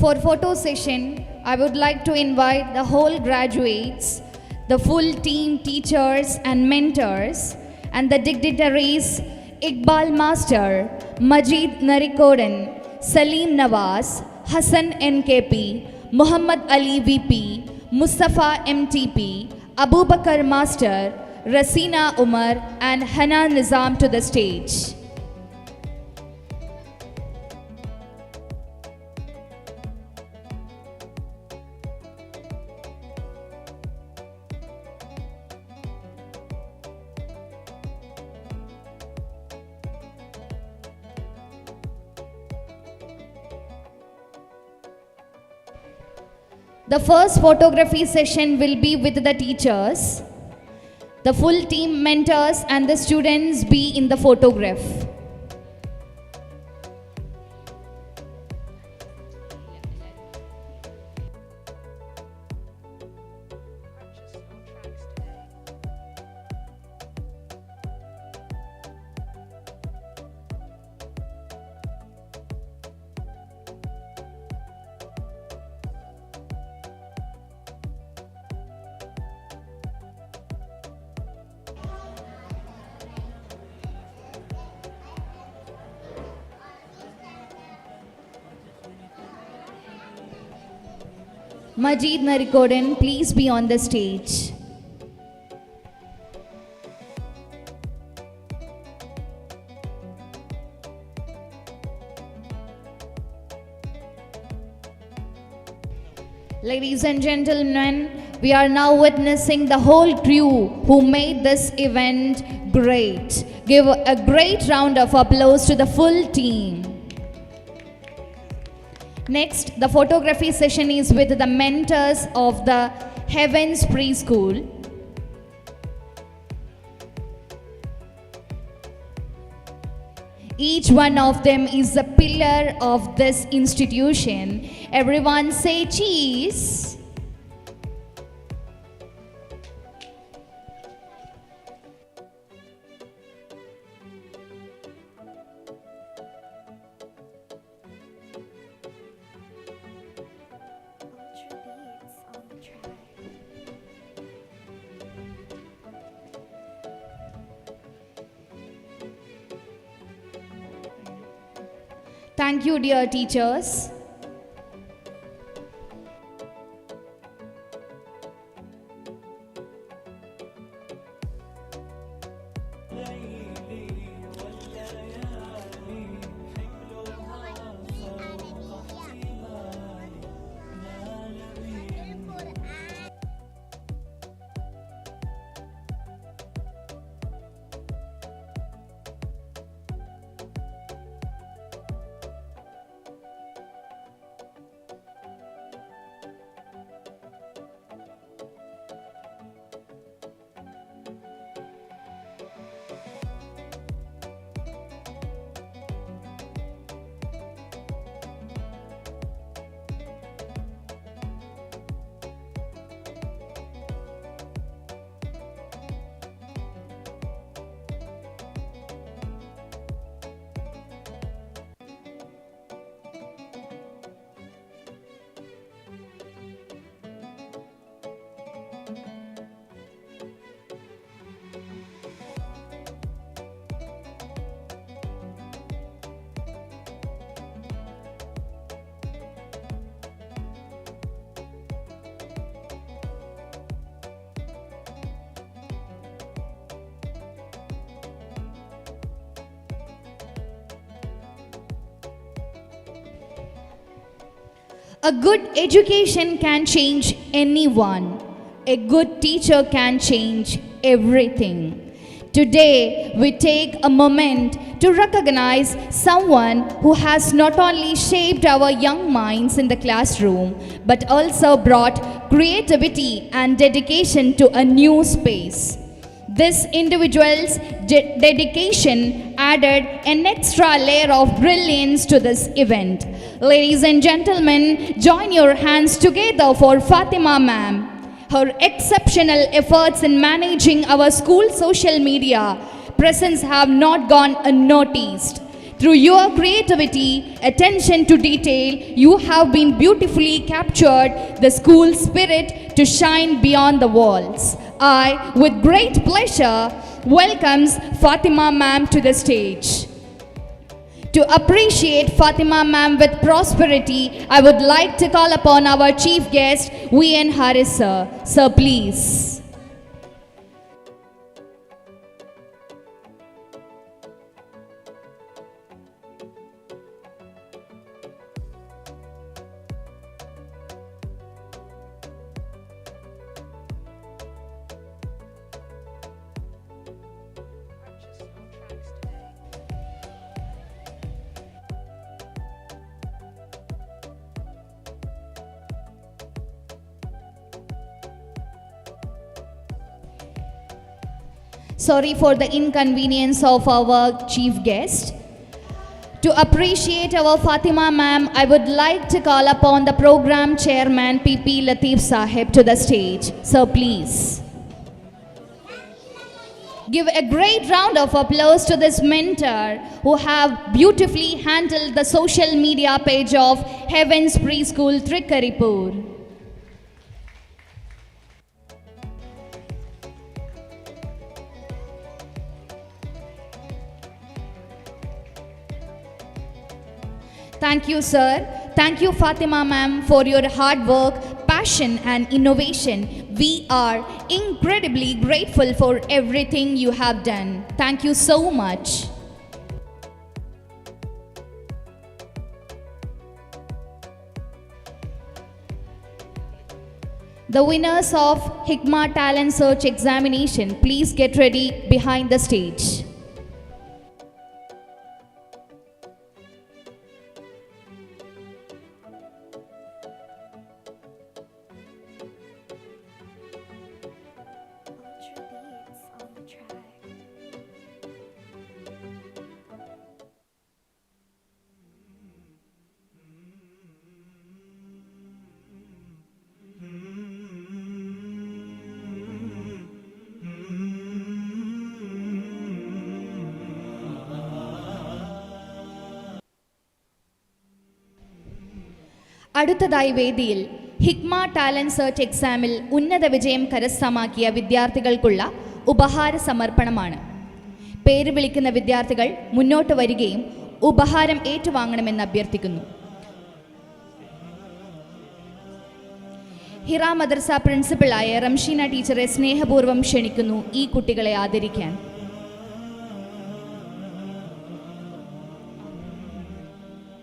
For photo session, I would like to invite the whole graduates, the full team teachers and mentors, and the dignitaries Iqbal Master, Majid Narikodan, Salim Nawaz, Hassan NKP, Muhammad Ali VP, Mustafa MTP, Abu Bakr Master, Rasina Umar, and Hana Nizam to the stage. The first photography session will be with the teachers. The full team mentors and the students be in the photograph. Majid Narikodan, please be on the stage. Ladies and gentlemen, we are now witnessing the whole crew who made this event great. Give a great round of applause to the full team. Next, the photography session is with the mentors of the Heavens Preschool. Each one of them is a pillar of this institution. Everyone say cheese. Thank you, dear teachers. A good education can change anyone. A good teacher can change everything. Today, we take a moment to recognize someone who has not only shaped our young minds in the classroom, but also brought creativity and dedication to a new space. This individual's dedication added an extra layer of brilliance to this event. Ladies and gentlemen, join your hands together for Fatima ma'am. Her exceptional efforts in managing our school social media presence have not gone unnoticed. Through your creativity, attention to detail, you have been beautifully captured the school spirit to shine beyond the walls. I, with great pleasure, welcomes Fatima ma'am to the stage. To appreciate Fatima ma'am with prosperity, I would like to call upon our chief guest, V.N. Harris sir. Sir, please. Sorry for the inconvenience of our chief guest. To appreciate our Fatima ma'am, I would like to call upon the program chairman P.P. Latif Sahib to the stage. Sir, please. Give a great round of applause to this mentor who have beautifully handled the social media page of Heaven's Preschool Trikkaripur. Thank you, sir. Thank you, Fatima ma'am, for your hard work, passion and innovation. We are incredibly grateful for everything you have done. Thank you so much. The winners of Hikma Talent Search Examination, please get ready behind the stage. അടുത്തതായി വേദിയിൽ ഹിക്മ talent search എക്സാമിൽ ഉന്നത വിജയം കരസ്ഥമാക്കിയ വിദ്യാർത്ഥികൾക്കുള്ള ഉപഹാര സമർപ്പണമാണ്. പേര് വിളിക്കുന്ന വിദ്യാർത്ഥികൾ മുന്നോട്ട് വരികയും ഉപഹാരം ഏറ്റുവാങ്ങണമെന്ന് അഭ്യർത്ഥിക്കുന്നു. ഹിറ മദ്രസ പ്രിൻസിപ്പളായ റംഷീന ടീച്ചറെ സ്നേഹപൂർവ്വം ക്ഷണിക്കുന്നു ഈ കുട്ടികളെ ആദരിക്കാൻ.